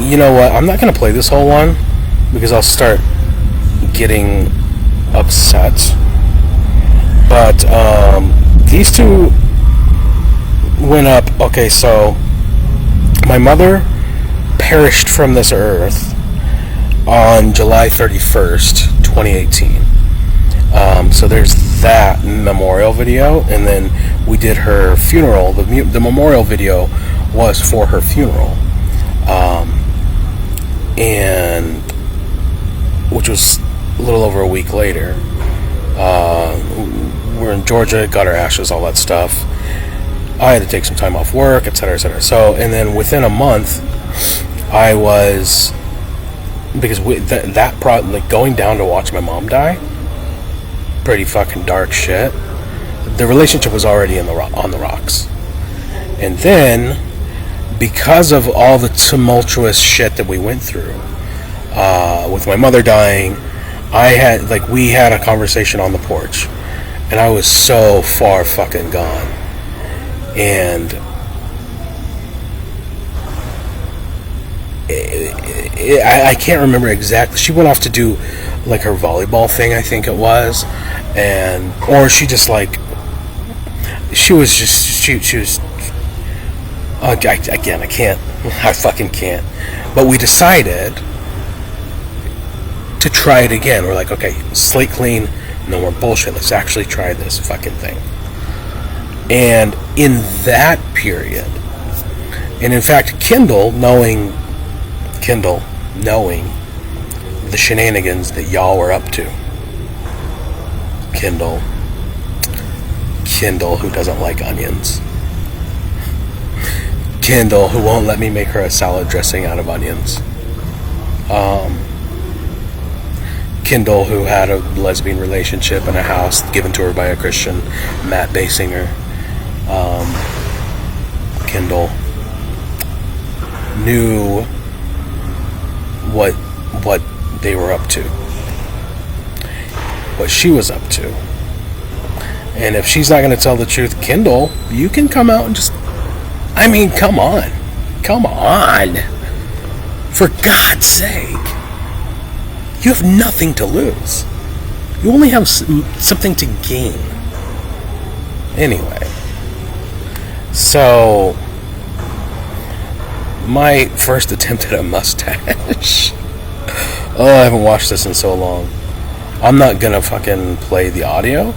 You know what? I'm not gonna play this whole one because I'll start getting upset. But these two went up. Okay, so my mother perished from this earth on July 31st, 2018. So there's that memorial video, and then we did her funeral. The memorial video was for her funeral, and which was a little over a week later. We're in Georgia, got our ashes, all that stuff. I had to take some time off work, etc., etc. So, and then within a month, I was, because like going down to watch my mom die, pretty fucking dark shit. The relationship was already on the rocks, and then because of all the tumultuous shit that we went through, with my mother dying, we had a conversation on the porch, and I was so far fucking gone, and I can't remember exactly. She went off to do like her volleyball thing, I think it was, or she just like she was again, I fucking can't. But we decided to try it again. We're like, okay, slate clean, no more bullshit. Let's actually try this fucking thing. And in that period, and in fact, Kendall knowing the shenanigans that y'all were up to. Kendall, who doesn't like onions. Kendall, who won't let me make her a salad dressing out of onions. Kendall, who had a lesbian relationship in a house given to her by a Christian, Matt Basinger. Kendall knew what they were up to, what she was up to. And if she's not going to tell the truth, Kendall, you can come out and just, I mean, come on, for God's sake, you have nothing to lose, you only have something to gain. Anyway, so my first attempt at a mustache. Oh, I haven't watched this in so long. I'm not gonna fucking play the audio,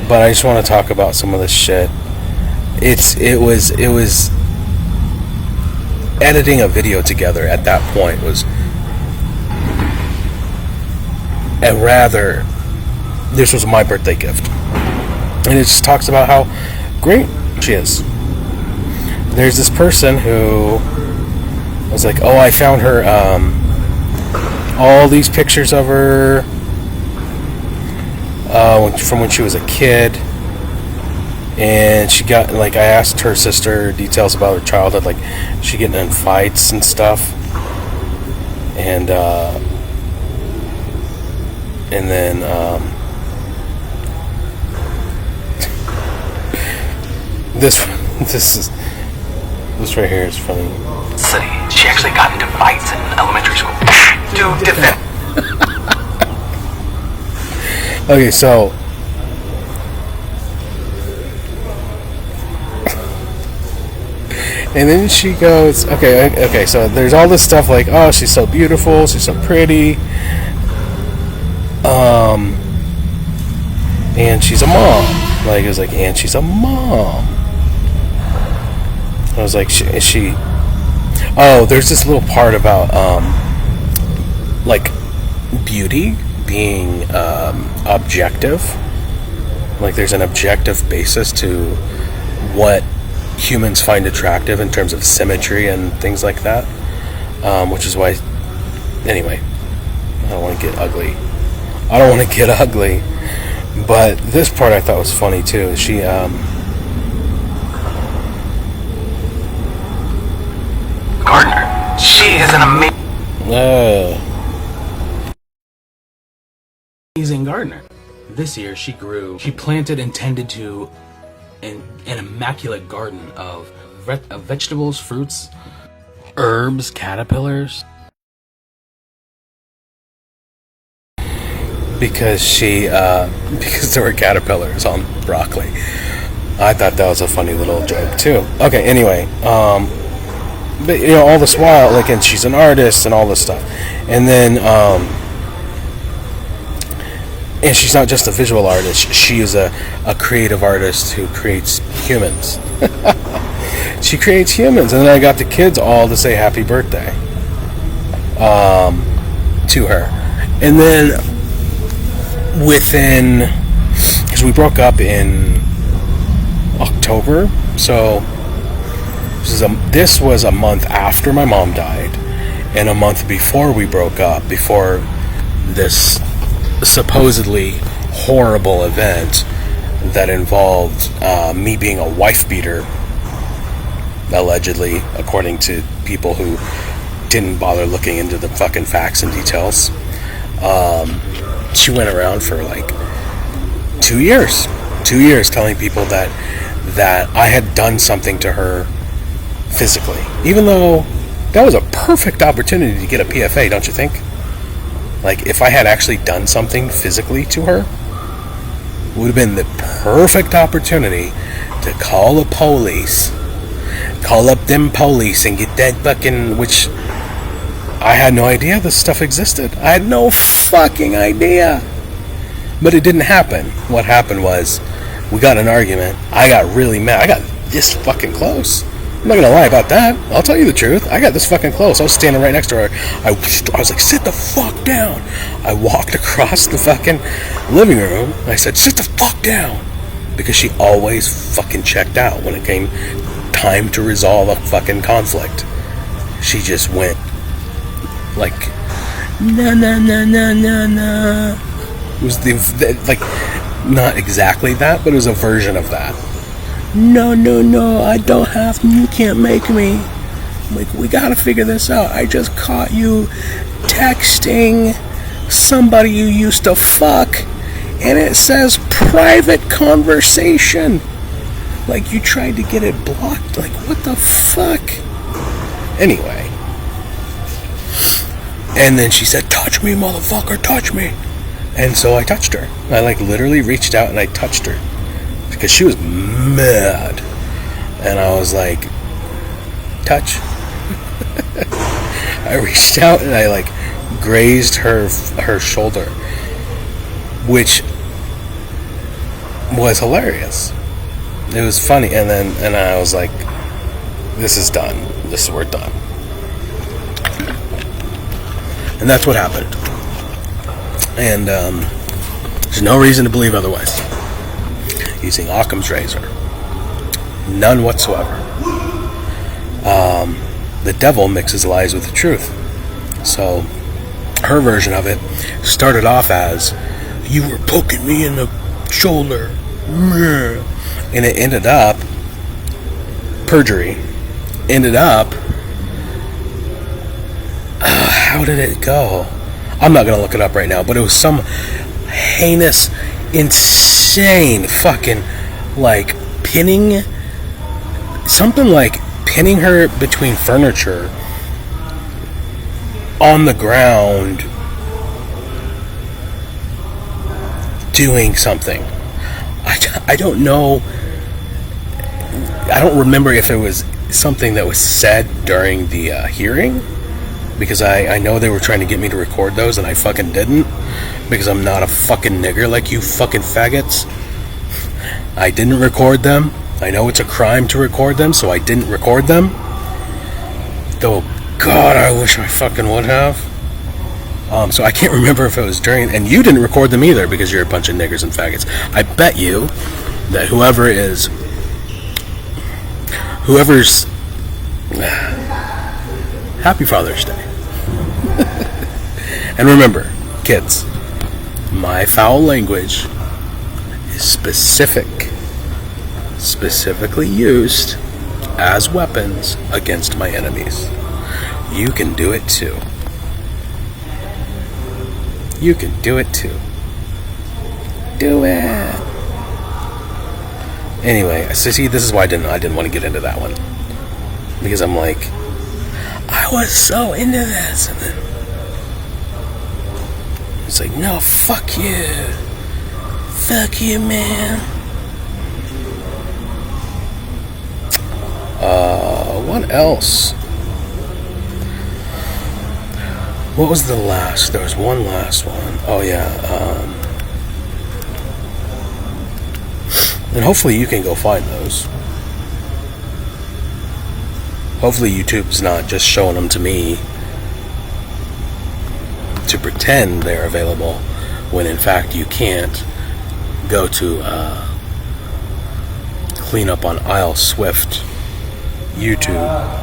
but I just want to talk about some of this shit. It was editing a video together at that point was this was my birthday gift, and it just talks about how great she is. There's this person who was like, oh, I found her all these pictures of her from when she was a kid, and she got, like, I asked her sister details about her childhood, like she getting in fights and stuff, and then this right here is funny. City. She actually got into fights in elementary school. Dude, defend. Okay, so and then she goes, okay, so there's all this stuff like, oh, she's so beautiful, she's so pretty, and she's a mom. Like, it was like, and she's a mom. I was like, there's this little part about like beauty being objective. Like, there's an objective basis to what humans find attractive in terms of symmetry and things like that, which is why, anyway, I don't want to get ugly, but this part I thought was funny too. She Gardner, she is an amazing gardener. This year she planted and tended to an immaculate garden of vegetables, fruits, herbs, caterpillars. because there were caterpillars on broccoli. I thought that was a funny little joke too. Okay, anyway, but you know, all this while, like, and she's an artist and all this stuff, and then and she's not just a visual artist, she is a creative artist who creates humans. She creates humans, and then I got the kids all to say happy birthday to her. And then within, because we broke up in October, so this was a month after my mom died, and a month before we broke up, before this supposedly horrible event that involved me being a wife beater, allegedly, according to people who didn't bother looking into the fucking facts and details. she went around for like 2 years. 2 years telling people that I had done something to her physically. Even though that was a perfect opportunity to get a PFA, don't you think? Like, if I had actually done something physically to her, it would have been the perfect opportunity to call the police. Call up them police and get that fucking, which I had no idea this stuff existed. I had no fucking idea. But it didn't happen. What happened was, we got in an argument. I got really mad. I got this fucking close. I'm not gonna lie about that. I'll tell you the truth. I got this fucking close. I was standing right next to her. I was like, sit the fuck down. I walked across the fucking living room. And I said, sit the fuck down. Because she always fucking checked out when it came time to resolve a fucking conflict. She just went like, no. It was like, not exactly that, but it was a version of that. No, I don't have to. You can't make me. Like, we gotta figure this out. I just caught you texting somebody you used to fuck, and it says private conversation. Like, you tried to get it blocked. Like, what the fuck? Anyway. And then she said, touch me, motherfucker, touch me. And so I touched her. I, like, literally reached out and I touched her. Because she was mad. And I was like, touch. I reached out and I, like, grazed her shoulder. Which was hilarious. It was funny. And I was like, this is done. We're done. And that's what happened. And there's no reason to believe otherwise. Using Occam's razor. None whatsoever. The devil mixes lies with the truth. So her version of it started off as, you were poking me in the shoulder. And it ended up, perjury, ended up, how did it go? I'm not going to look it up right now, but it was some heinous, insane fucking, like, pinning, something like pinning her between furniture on the ground doing something. I don't know. I don't remember if it was something that was said during the hearing, because I know they were trying to get me to record those and I fucking didn't, because I'm not a fucking nigger like you fucking faggots. I didn't record them. I know it's a crime to record them, so I didn't record them. Though, God, I wish I fucking would have. So I can't remember if it was during, and you didn't record them either because you're a bunch of niggers and faggots. I bet you that whoever's Happy Father's Day. And remember, kids, my foul language is specifically used as weapons against my enemies. You can do it too. You can do it too. Do it. Anyway, so see, this is why I didn't want to get into that one, because I'm like, I was so into this, and then it's like, no, fuck you, man. What else? What was the last? There was one last one. Oh yeah. And hopefully you can go find those. Hopefully YouTube's not just showing them to me to pretend they're available, when in fact you can't. Go to Clean Up on Isle Swift YouTube.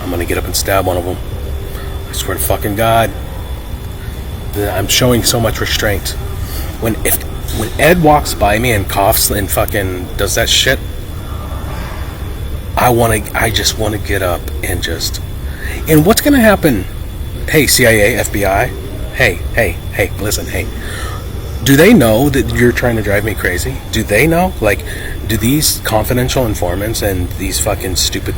I'm gonna get up and stab one of them. I swear to fucking God. I'm showing so much restraint. When Ed walks by me and coughs and fucking does that shit, I just wanna get up and just. And what's gonna happen Hey, CIA, FBI. Hey, listen, hey. Do they know that you're trying to drive me crazy? Do they know? Like, do these confidential informants and these fucking stupid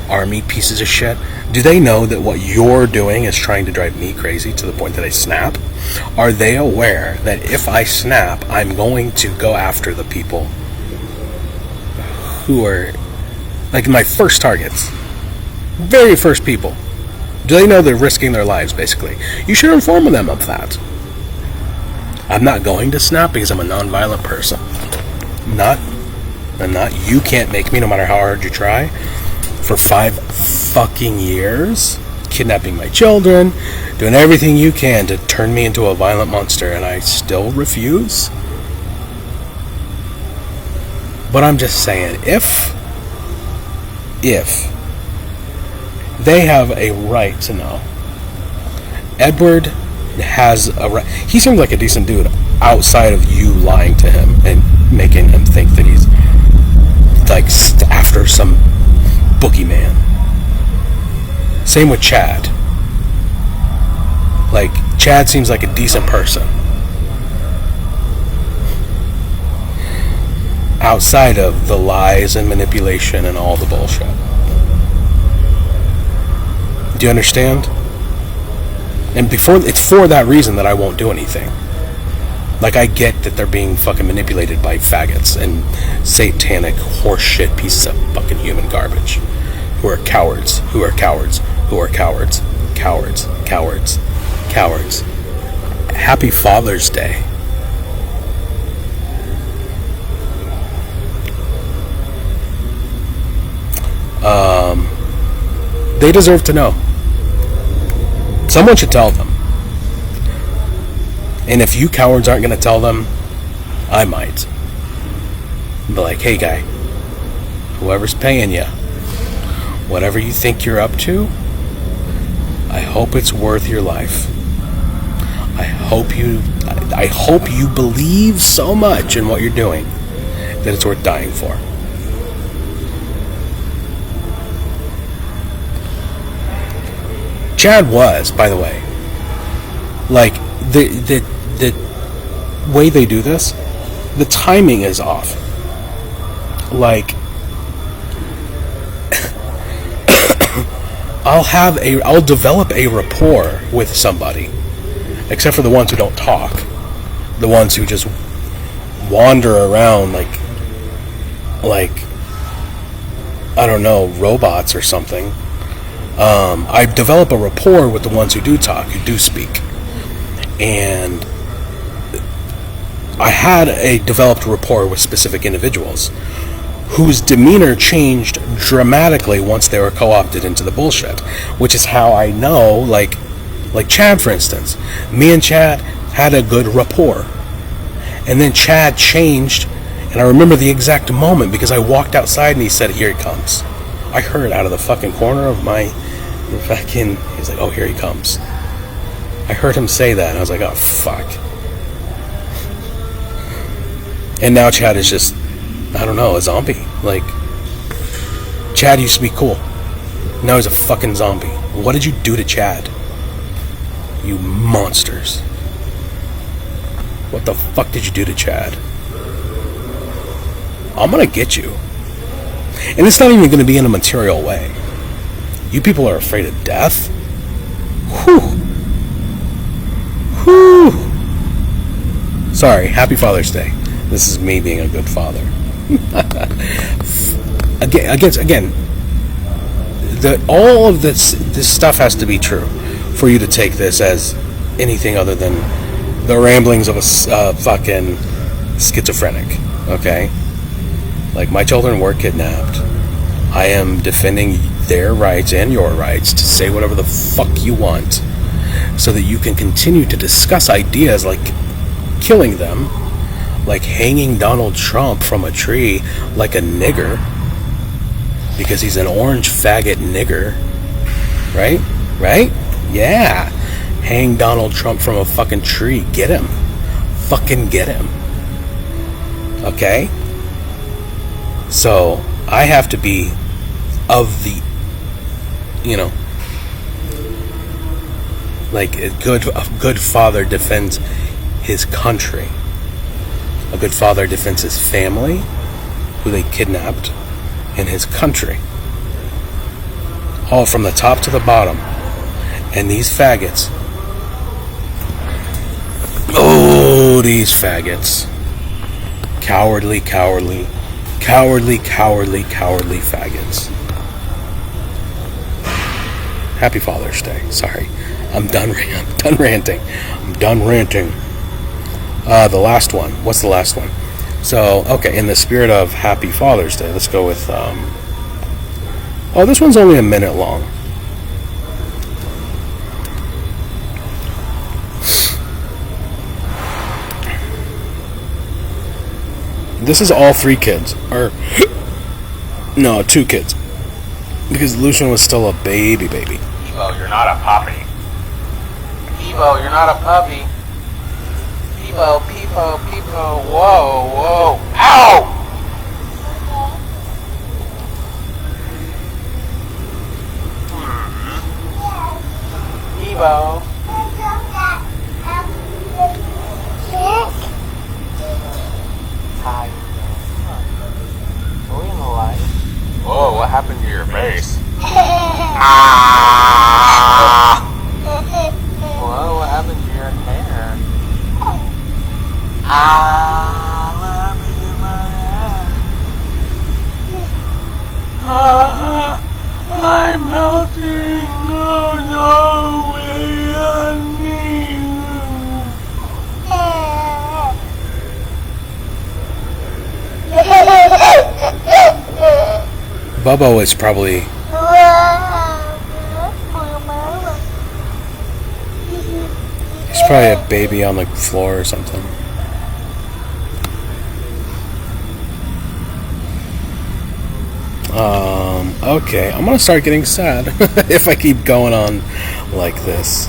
army pieces of shit, do they know that what you're doing is trying to drive me crazy to the point that I snap? Are they aware that if I snap, I'm going to go after the people who are, like, my first targets? Very first people. Do they know they're risking their lives, basically? You should inform them of that. I'm not going to snap because I'm a non-violent person. I'm not. You can't make me, no matter how hard you try. For 5 fucking years, kidnapping my children, doing everything you can to turn me into a violent monster, and I still refuse. But I'm just saying, if they have a right to know, Edward has a right. He seems like a decent dude outside of you lying to him and making him think that he's like after some boogeyman. Same with Chad. Like, Chad seems like a decent person outside of the lies and manipulation and all the bullshit. Do you understand? And it's for that reason that I won't do anything. Like, I get that they're being fucking manipulated by faggots and satanic horseshit pieces of fucking human garbage. Who are cowards. Cowards. Happy Father's Day. They deserve to know. Someone should tell them. And if you cowards aren't going to tell them, I might. Be like, hey guy, whoever's paying you, whatever you think you're up to, I hope it's worth your life. I hope you believe so much in what you're doing that it's worth dying for. Chad was, by the way, like, the way they do this, the timing is off. Like, I'll develop a rapport with somebody, except for the ones who don't talk, the ones who just wander around like I don't know, robots or something. I develop a rapport with the ones who do talk, who do speak. And I had a developed rapport with specific individuals whose demeanor changed dramatically once they were co-opted into the bullshit, which is how I know, like Chad, for instance. Me and Chad had a good rapport. And then Chad changed, and I remember the exact moment because I walked outside and he said, "Here he comes." I heard out of the fucking corner of my fucking, he's like, "Oh, here he comes." I heard him say that, and I was like, "Oh, fuck." And now Chad is just, I don't know, a zombie. Like, Chad used to be cool. Now he's a fucking zombie. What did you do to Chad? You monsters. What the fuck did you do to Chad? I'm gonna get you. And it's not even gonna be in a material way. You people are afraid of death? Whew. Sorry, happy Father's Day. This is me being a good father. Again, all of this stuff has to be true for you to take this as anything other than the ramblings of a fucking schizophrenic. Okay? Like, my children were kidnapped. I am defending their rights and your rights to say whatever the fuck you want, so that you can continue to discuss ideas like killing them, like hanging Donald Trump from a tree like a nigger, because he's an orange faggot nigger. Right? Yeah. Hang Donald Trump from a fucking tree. Get him. Fucking get him. Okay? So, I have to be of the, Like a good father defends his country. A good father defends his family, who they kidnapped, and his country. All from the top to the bottom. And these faggots. Oh, these faggots. Cowardly faggots. Happy Father's Day. Sorry. I'm done ranting. The last one. What's the last one? So, okay, in the spirit of Happy Father's Day, let's go with, this one's only a minute long. This is all 3 kids. Or, no, 2 kids. Because Lucian was still a baby. Evo, you're not a puppy. Evo, you're not a puppy. Peepo, whoa. Ow! Evo. Hi. Are we in the light? Whoa, what happened to your face? Whoa, what happened to your hair? Let me do my hair. I'm melting. Oh no, way on me. Bubba was probably... He's probably a baby on the floor or something. Okay, I'm gonna start getting sad if I keep going on like this.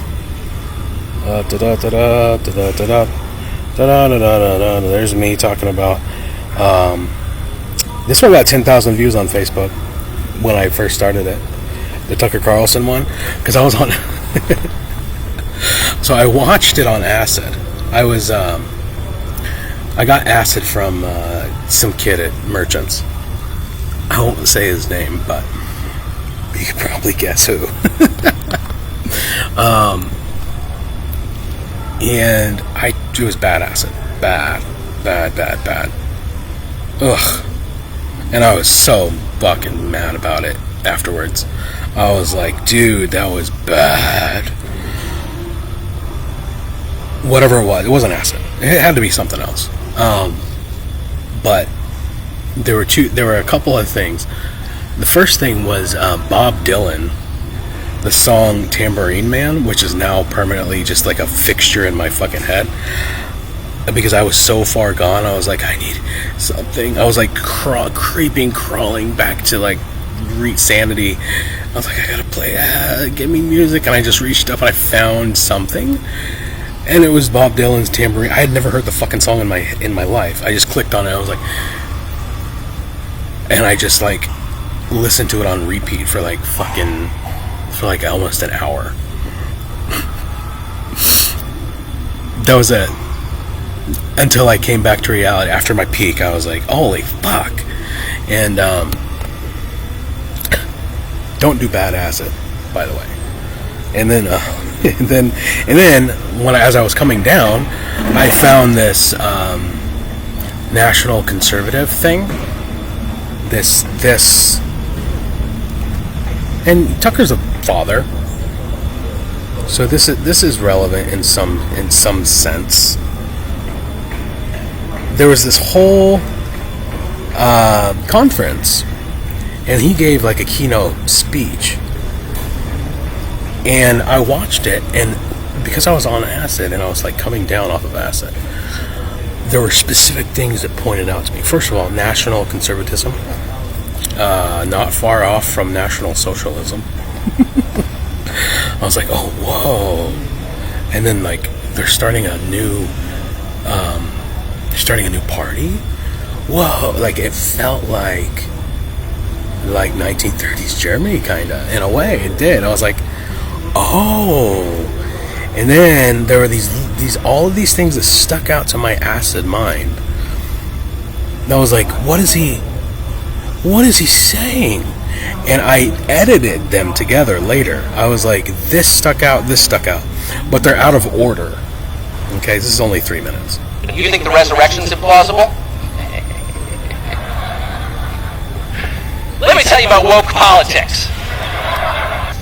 There's me talking about this one got 10,000 views on Facebook when I first started it, the Tucker Carlson one, because I was on so I watched it on acid. I got acid from some kid at Merchants. I won't say his name, but you can probably guess who. And it was bad acid. Bad. Ugh. And I was so fucking mad about it afterwards. I was like, dude, that was bad. Whatever it wasn't acid. It had to be something else. But there were a couple of things. The first thing was Bob Dylan, the song Tambourine Man, which is now permanently just like a fixture in my fucking head. Because I was so far gone, I was like, I need something. I was like crawling back to like sanity. I was like, I gotta play, give me music. And I just reached up and I found something. And it was Bob Dylan's Tambourine. I had never heard the fucking song in my life. I just clicked on it. I was like, and I just like listened to it on repeat for like almost an hour. That was it. Until I came back to reality after my peak. I was like, holy fuck. And don't do bad acid, by the way. And then as I was coming down, I found this national conservative thing. This and Tucker's a father, so this is relevant in some sense. There was this whole conference, and he gave like a keynote speech, and I watched it, and because I was on acid and I was like coming down off of acid, there were specific things that pointed out to me. First of all, national conservatism, not far off from national socialism. I was like, oh, whoa. And then like they're starting a new party. Whoa, like it felt like 1930s Germany, kind of, in a way. It did. I was like, oh. And then there were these all of these things that stuck out to my acid mind. And I was like, what is he saying? And I edited them together later. I was like, this stuck out, but they're out of order. Okay, this is only 3 minutes. You think the resurrection's implausible? Let me tell you about woke politics.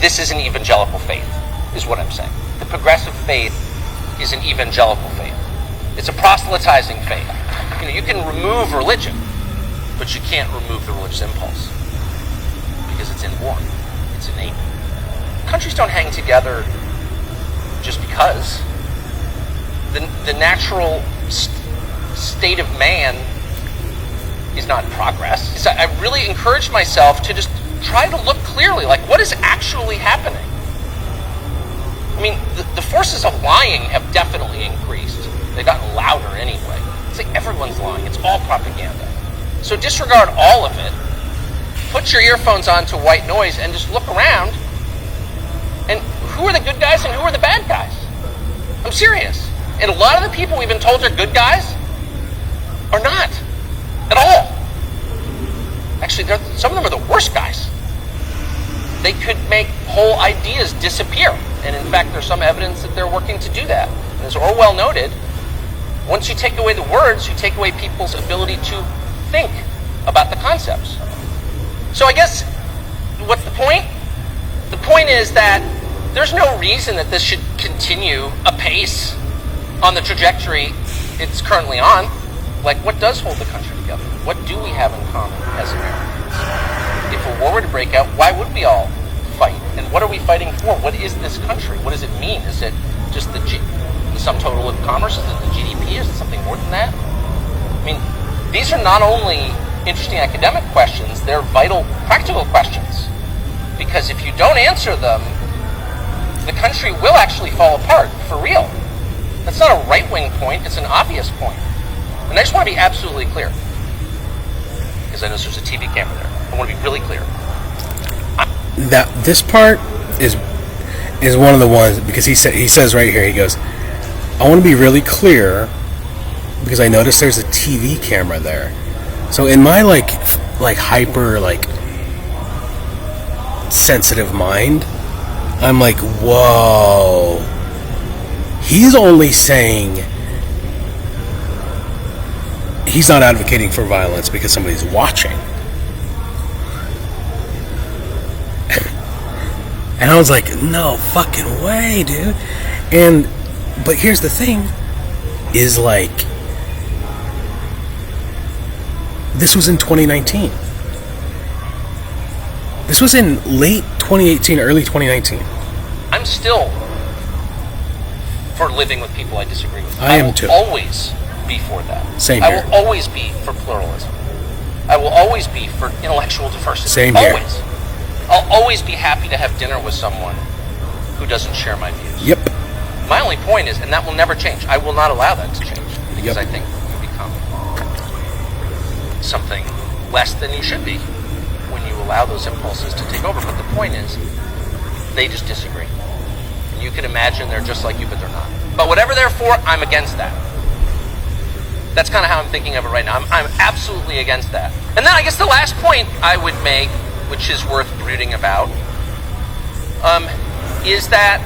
This is an evangelical faith, is what I'm saying. The progressive faith is an evangelical faith. It's a proselytizing faith. You can remove religion, but you can't remove the religious impulse because it's inborn. It's innate. Countries don't hang together just because. The natural state of man is not progress. So I really encourage myself to just try to look clearly, like what is actually happening. I mean, the forces of lying have definitely increased. They've gotten louder anyway. It's like everyone's lying. It's all propaganda. So disregard all of it. Put your earphones on to white noise and just look around. And who are the good guys and who are the bad guys? I'm serious. And a lot of the people we've been told are good guys are not at all. Actually, some of them are the worst guys. They could make whole ideas disappear. And in fact, there's some evidence that they're working to do that. And as Orwell noted, once you take away the words, you take away people's ability to think about the concepts. So I guess, what's the point? The point is that there's no reason that this should continue apace on the trajectory it's currently on. Like, what does hold the country together? What do we have in common as Americans? If a war were to break out, why would we all fight? And what are we fighting for? What is this country? What does it mean? Is it just the sum total of commerce? Is it the GDP? Is it something more than that? I mean, these are not only interesting academic questions, they're vital practical questions. Because if you don't answer them, the country will actually fall apart, for real. That's not a right-wing point, it's an obvious point. And I just want to be absolutely clear. Because I know there's a TV camera there. I want to be really clear. That this part is one of the ones, because he says right here, he goes, I want to be really clear because I noticed there's a TV camera there. So in my like hyper sensitive mind, I'm like, whoa. He's only saying he's not advocating for violence because somebody's watching. And I was like, no fucking way, dude. But here's the thing, is like, this was in 2019. This was in late 2018, early 2019. I'm still for living with people I disagree with. I am too. will always be for that. Same I here. will always be for pluralism. I will always be for intellectual diversity. Same here. Always. I'll always be happy to have dinner with someone who doesn't share my views. Yep. My only point is, and that will never change, I will not allow that to change. Because Yep. I think you become something less than you should be when you allow those impulses to take over. But the point is, they just disagree. And you can imagine they're just like you, but they're not. But whatever they're for, I'm against that. That's kind of how I'm thinking of it right now. I'm absolutely against that. And then I guess the last point I would make, which is worth brooding about, is that,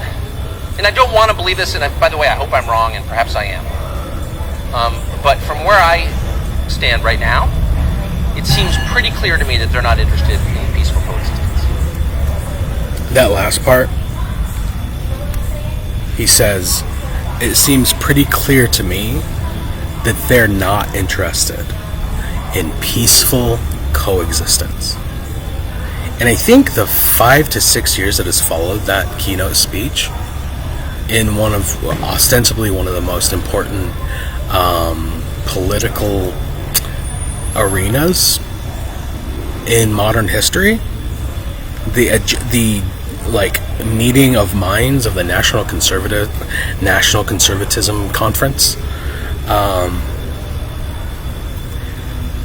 and I don't want to believe this, and by the way, I hope I'm wrong, and perhaps I am. But from where I stand right now, it seems pretty clear to me that they're not interested in peaceful coexistence. That last part, he says, it seems pretty clear to me that they're not interested in peaceful coexistence. And I think the 5 to 6 years that has followed that keynote speech, in ostensibly one of the most important political arenas in modern history, the meeting of minds of the National Conservatism Conference,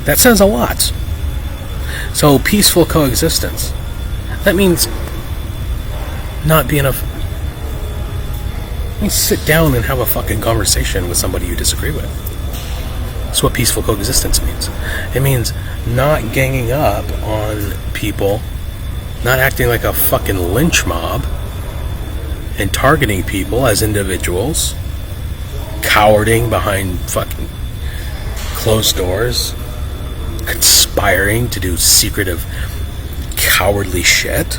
that says a lot. So peaceful coexistence, that means not being It means sit down and have a fucking conversation with somebody you disagree with. That's what peaceful coexistence means. It means not ganging up on people, not acting like a fucking lynch mob, and targeting people as individuals, cowarding behind fucking closed doors, conspiring to do secretive, cowardly shit.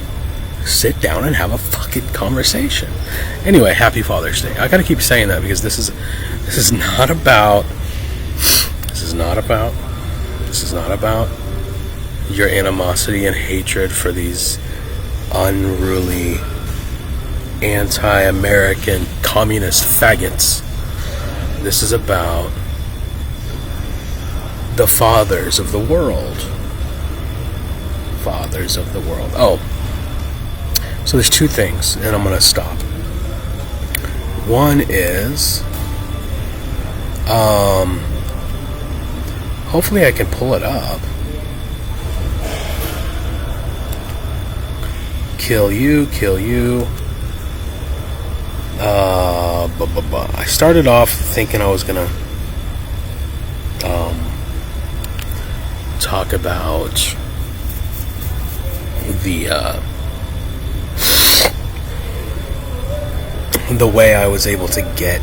Sit down and have a fucking conversation. Anyway, happy Father's Day. I gotta keep saying that because this is not about your animosity and hatred for these unruly, anti-American, communist faggots. This is about the fathers of the world. Fathers of the world. Oh, so there's two things, and I'm going to stop. One is, hopefully I can pull it up. Kill you. I started off thinking I was going to talk about the way I was able to get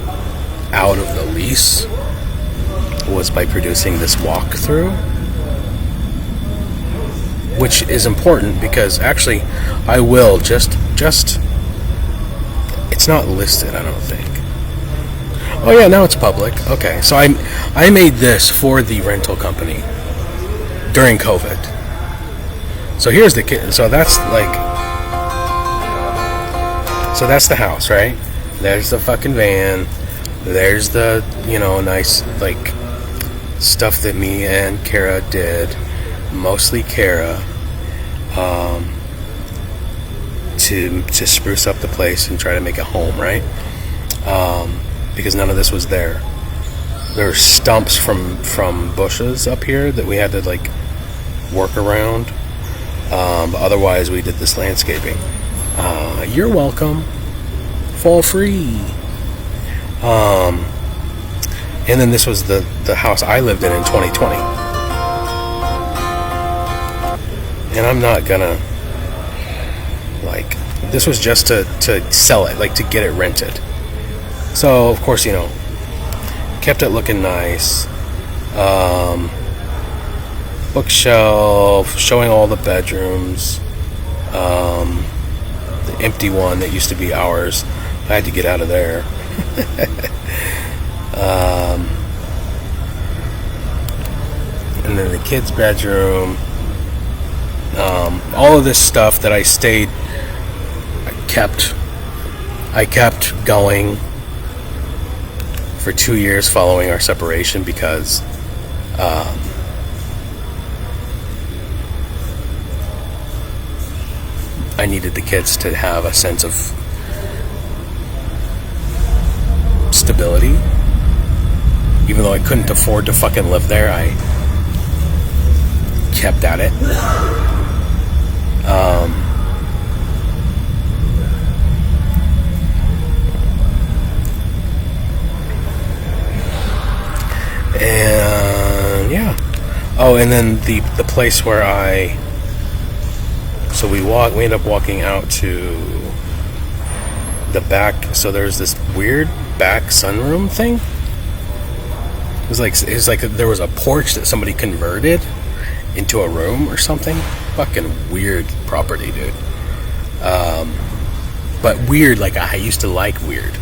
out of the lease was by producing this walkthrough, which is important because actually I will just it's not listed, I don't think. Oh yeah, now it's public. Okay, so I made this for the rental company during COVID. So here's the kid. So that's the house, right? There's the fucking van. There's the, nice, stuff that me and Kara did. Mostly Kara. To spruce up the place and try to make a home, right? Because none of this was there. There were stumps from bushes up here that we had to, work around. But otherwise, we did this landscaping. You're welcome. Fall free. And then this was the house I lived in 2020. And I'm not gonna, this was just to sell it, to get it rented. So, of course, kept it looking nice. Bookshelf, showing all the bedrooms. The empty one that used to be ours, I had to get out of there. And then the kids' bedroom. All of this stuff that I kept going for 2 years following our separation because I needed the kids to have a sense of stability. Even though I couldn't afford to fucking live there, I kept at it. And yeah. Oh, and then the place where we ended up walking out to the back. So there's this weird back sunroom thing. It was like there was a porch that somebody converted into a room or something. Fucking weird property, dude. But weird, I used to like weird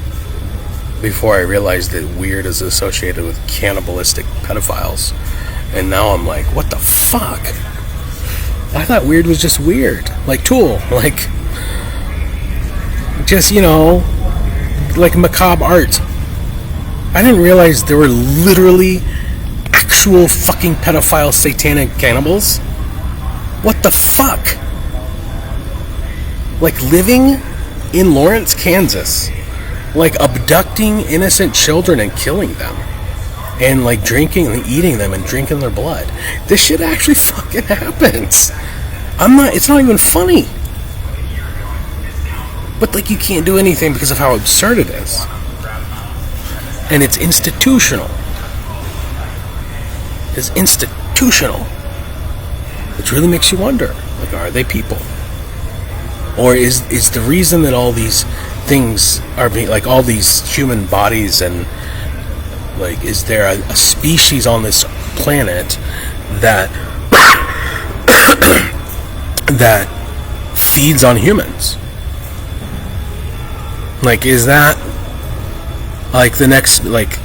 before I realized that weird is associated with cannibalistic pedophiles. And now I'm like, what the fuck? I thought weird was just weird. Like Tool. Just, macabre art. I didn't realize there were literally actual fucking pedophile satanic cannibals. What the fuck? Living in Lawrence, Kansas. Abducting innocent children and killing them. And drinking and eating them and drinking their blood. This shit actually fucking happens. It's not even funny. But you can't do anything because of how absurd it is. And it's institutional. It's institutional. Which really makes you wonder, like, are they people? Or is the reason that all these things are being, like, all these human bodies, and, like, is there a species on this planet that that feeds on humans? Like, is that, like, the next, like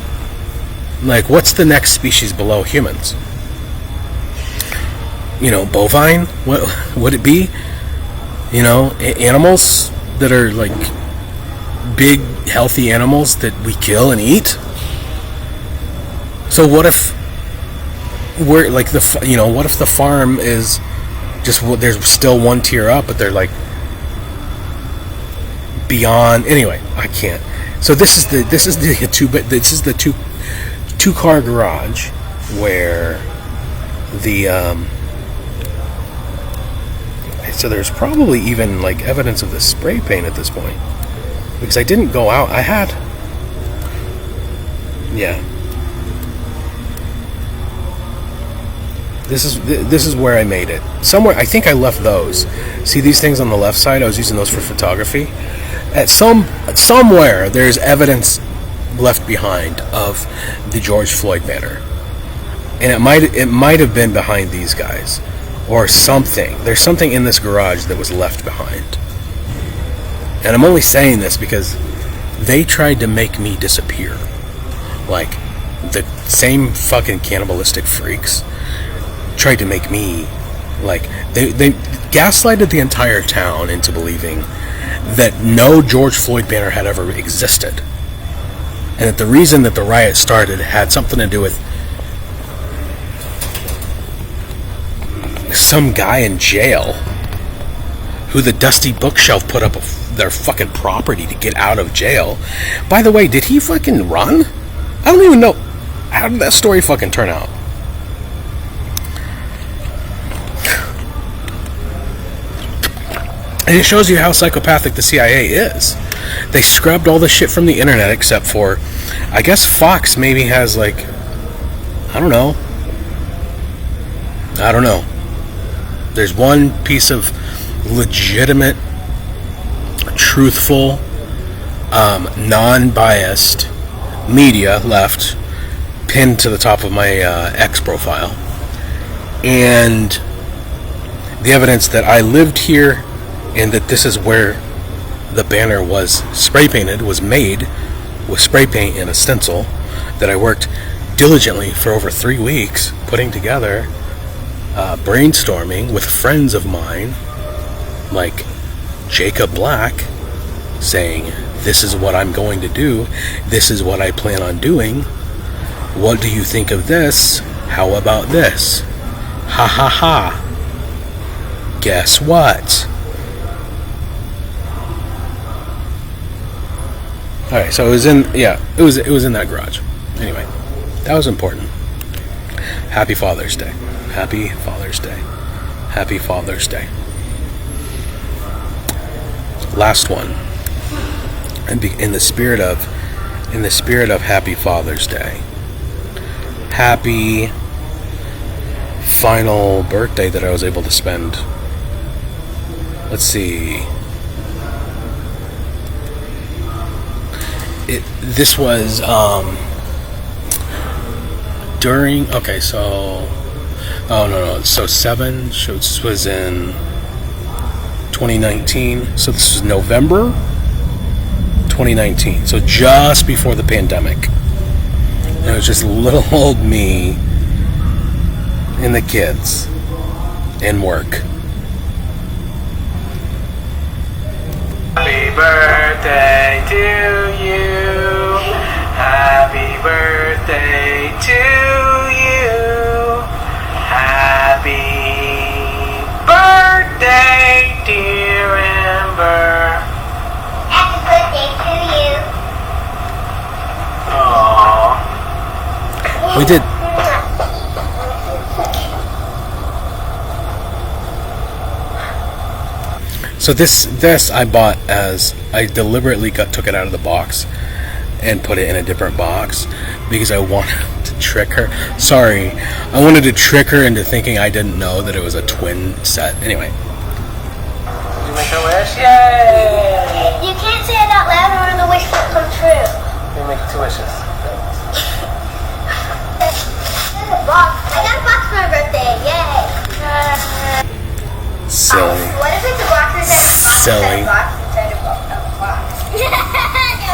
what's the next species below humans? You know, bovine? What would it be? You know, animals that are, like, big, healthy animals that we kill and eat? So what if we're, like, what if the farm is just, there's still one tier up, but they're, like, beyond. Anyway, I can't. So this is the two car garage where the so there's probably even, like, evidence of the spray paint at this point, because I didn't go out. I had, yeah. This is where I made it. Somewhere, I think I left those. See these things on the left side? I was using those for photography. At somewhere there's evidence left behind of the George Floyd banner, and it might have been behind these guys, or something. There's something in this garage that was left behind, and I'm only saying this because they tried to make me disappear, like the same fucking cannibalistic freaks tried to make me, like, they gaslighted the entire town into believing that no George Floyd banner had ever existed, and that the reason that the riot started had something to do with some guy in jail who the Dusty Bookshelf put up their fucking property to get out of jail. By the way, did he fucking run? I don't even know. How did that story fucking turn out? And it shows you how psychopathic the CIA is. They scrubbed all the shit from the internet except for, I guess Fox maybe has, like, I don't know. There's one piece of legitimate, truthful, non-biased media left, pinned to the top of my X profile. And the evidence that I lived here, and that this is where the banner was spray painted, was made with spray paint and a stencil, that I worked diligently for over 3 weeks putting together, brainstorming with friends of mine like Jacob Black, saying, this is what I'm going to do, this is what I plan on doing, what do you think of this, how about this, ha ha ha, guess what? Alright, so it was in that garage. Anyway, that was important. Happy Father's Day. Happy Father's Day. Happy Father's Day. Last one. And in the spirit of Happy Father's Day. Happy final birthday that I was able to spend. Let's see. This was during, okay, so, oh no, so 7 shows was in 2019, so this was November 2019, so just before the pandemic. And it was just little old me and the kids and work. Happy birthday to you. Happy birthday to you. Happy birthday, dear Amber. Happy birthday to you. Aww. We did. So this I bought as, I deliberately took it out of the box and put it in a different box because I wanted to trick her. Sorry, I wanted to trick her into thinking I didn't know that it was a twin set. Anyway. Did you make a wish? Yay! You can't say it out loud or the wish will come true. You make 2 wishes. There's a box. I got a box for my birthday. Yay! Silly. What if it's a box inside Silly. a box inside a box? That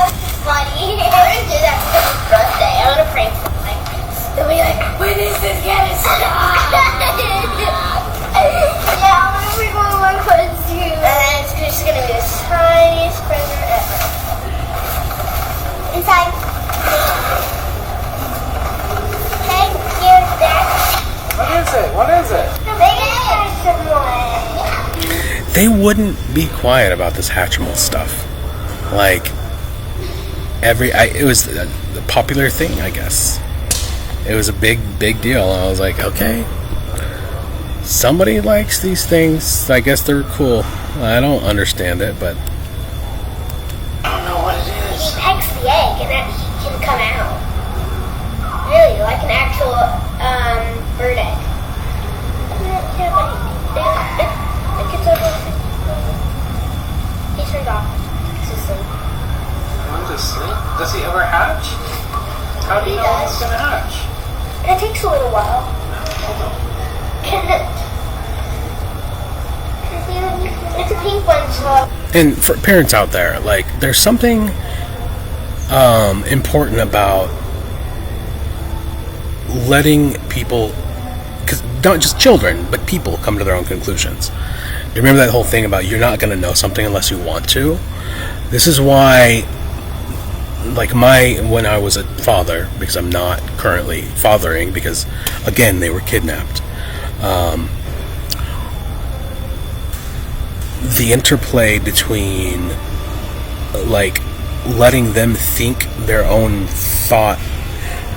was funny. I wouldn't do that for his birthday. I want to prank something. They'll be like, when is this gonna stop? Yeah, I'm gonna bring one of my friends too. And it's just gonna be the tiniest present ever. Inside. Thank you, Dad. What is it? What is it? The biggest one. They wouldn't be quiet about this Hatchimal stuff. Like, it was a popular thing, I guess. It was a big deal. I was like, okay, somebody likes these things. I guess they're cool. I don't understand it, but I don't know what it is. He pecks the egg and that can come out. Really, like an actual bird egg. Yeah, but it gets over. He turned off. He's asleep. Going to sleep? Does he ever hatch? How do you know when he's gonna hatch? It takes a little while. It's a pink one, so. and for parents out there, like, there's something important about letting people, because not just children, but people come to their own conclusions. You remember that whole thing about you're not going to know something unless you want to? This is why, like, when I was a father, because I'm not currently fathering, because, again, they were kidnapped. The interplay between, like, letting them think their own thought,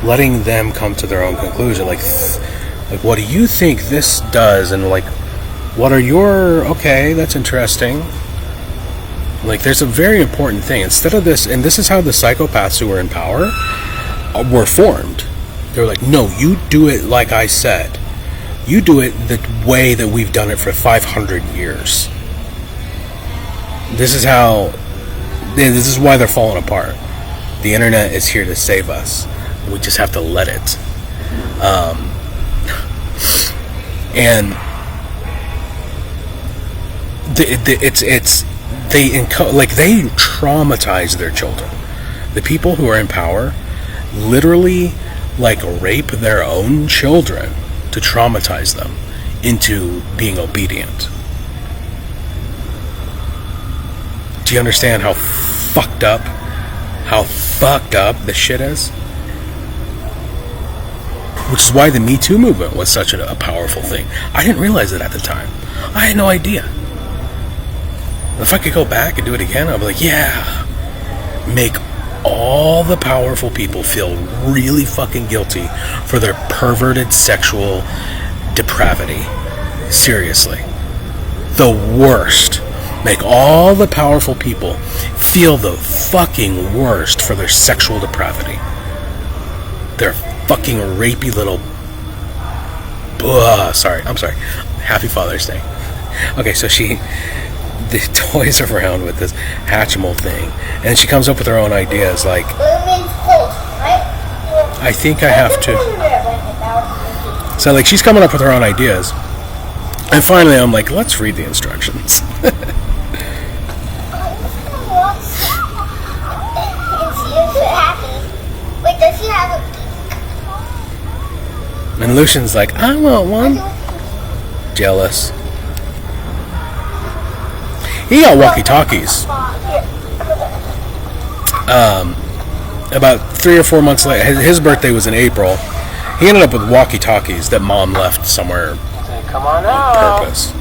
letting them come to their own conclusion, like, what do you think this does, and, like, what are your, okay, that's interesting. Like, there's a very important thing. Instead of this, and this is how the psychopaths who were in power were formed. They were like, no, you do it like I said. You do it the way that we've done it for 500 years. This is why they're falling apart. The internet is here to save us. We just have to let it. And they traumatize their children. The people who are in power literally, like, rape their own children to traumatize them into being obedient. Do you understand how fucked up this shit is? Which is why the Me Too movement was such a powerful thing. I didn't realize it at the time. I had no idea. If I could go back and do it again, I'd be like, yeah, make all the powerful people feel really fucking guilty for their perverted sexual depravity. Seriously. The worst. Make all the powerful people feel the fucking worst for their sexual depravity. Their fucking rapey little... I'm sorry. Happy Father's Day. Okay, so she toys around with this Hatchimal thing, and she comes up with her own ideas, like, I think I have to... So, like, she's coming up with her own ideas, and finally I'm like, let's read the instructions. Wait, does he have a... And Lucian's like, I want one. Jealous. He got walkie-talkies. About 3 or 4 months later, his birthday was in April. He ended up with walkie-talkies that Mom left somewhere Come on on out. purpose.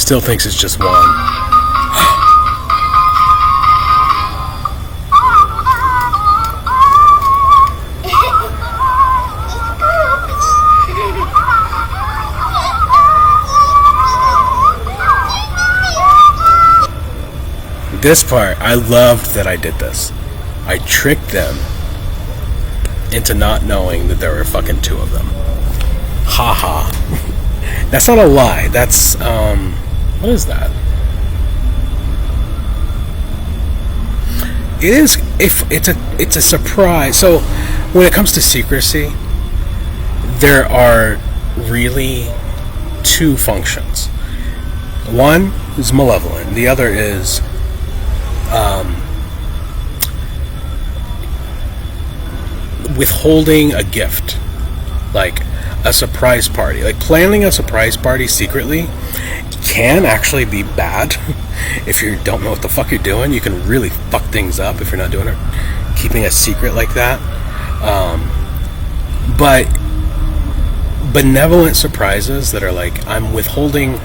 still thinks it's just one. This part, I loved that I did this. I tricked them into not knowing that there were fucking two of them. Ha ha. That's not a lie. That's, what is that? It is, if it's a surprise. So, when it comes to secrecy, there are really two functions. One is malevolent. The other is withholding a gift, like a surprise party. Like planning a surprise party secretly can actually be bad. If you don't know what the fuck you're doing, you can really fuck things up if you're not doing it, keeping a secret like that. But benevolent surprises that are like, I'm withholding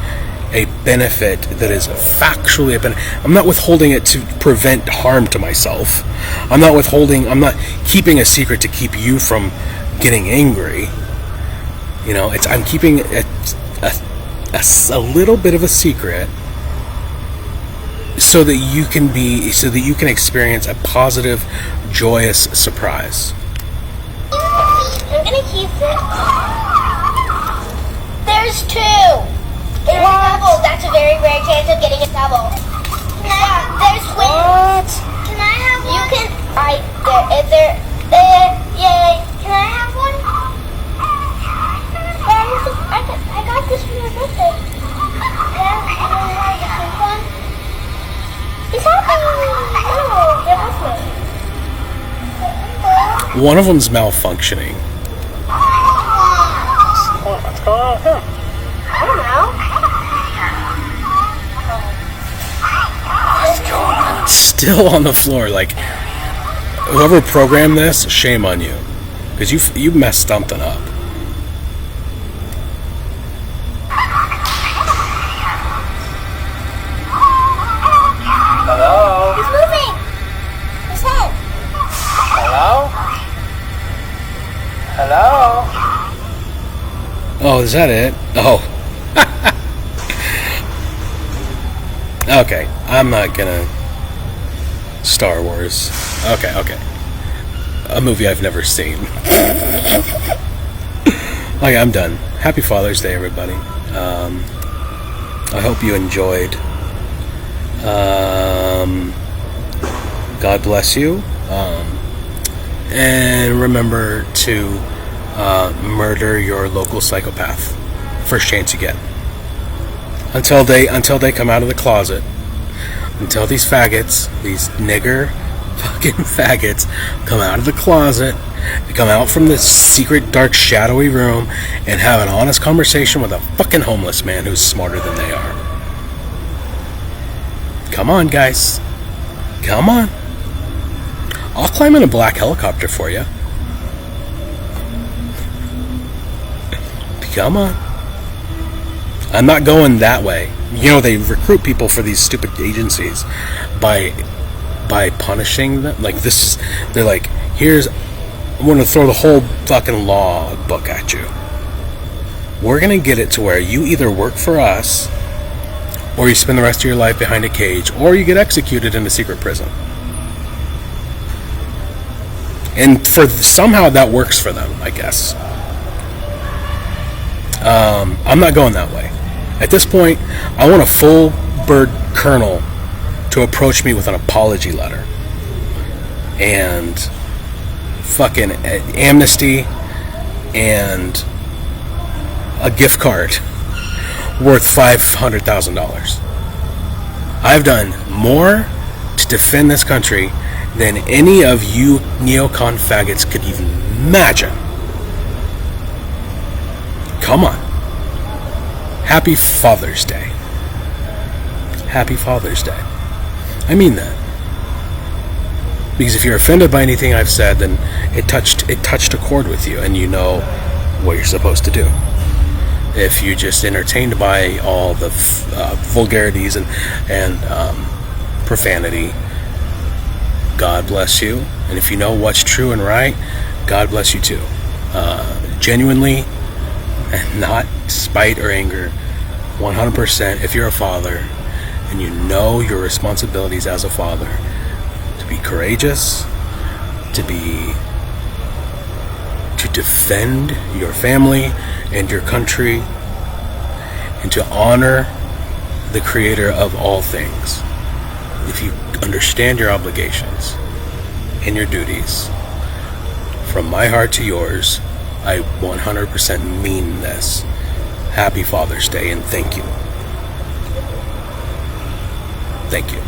a benefit that is factually a benefit. I'm not withholding it to prevent harm to myself. I'm not keeping a secret to keep you from getting angry. You know, I'm keeping a little bit of a secret so that you can experience a positive, joyous surprise. I'm gonna keep it. There's two. There's a double. That's a very rare chance of getting a double. There's twins. Can I have one? You can. Yay. Can I have one? I got this for your birthday. Can I have the pink one? He's happy. Oh, they're awesome. One of them's malfunctioning. What's going on with him? I don't know. Still on the floor. Like, whoever programmed this, shame on you, because you messed something up. Hello? He's moving. His head. Hello? Hello? Oh, is that it? Oh. Okay, I'm not gonna... Star Wars. Okay. A movie I've never seen. Okay, I'm done. Happy Father's Day, everybody. I hope you enjoyed. God bless you. And remember to murder your local psychopath. First chance you get. Until they come out of the closet. Until these faggots, these nigger fucking faggots, come out of the closet, they come out from this secret, dark, shadowy room and have an honest conversation with a fucking homeless man who's smarter than they are. Come on, guys. Come on. I'll climb in a black helicopter for you. Come on. I'm not going that way. You know, they recruit people for these stupid agencies by punishing them. Like, they're like, I'm going to throw the whole fucking law book at you. We're going to get it to where you either work for us, or you spend the rest of your life behind a cage, or you get executed in a secret prison. And somehow that works for them, I guess. I'm not going that way. At this point, I want a full bird colonel to approach me with an apology letter and fucking amnesty and a gift card worth $500,000. I've done more to defend this country than any of you neocon faggots could even imagine. Come on. Happy Father's Day. Happy Father's Day. I mean that. Because if you're offended by anything I've said, then it touched a chord with you, and you know what you're supposed to do. If you're just entertained by all the vulgarities and profanity, God bless you. And if you know what's true and right, God bless you too. Genuinely, and not spite or anger, 100%, if you're a father and you know your responsibilities as a father, to be courageous, to defend your family and your country, and to honor the creator of all things. If you understand your obligations and your duties, from my heart to yours, I 100% mean this. Happy Father's Day, and thank you. Thank you.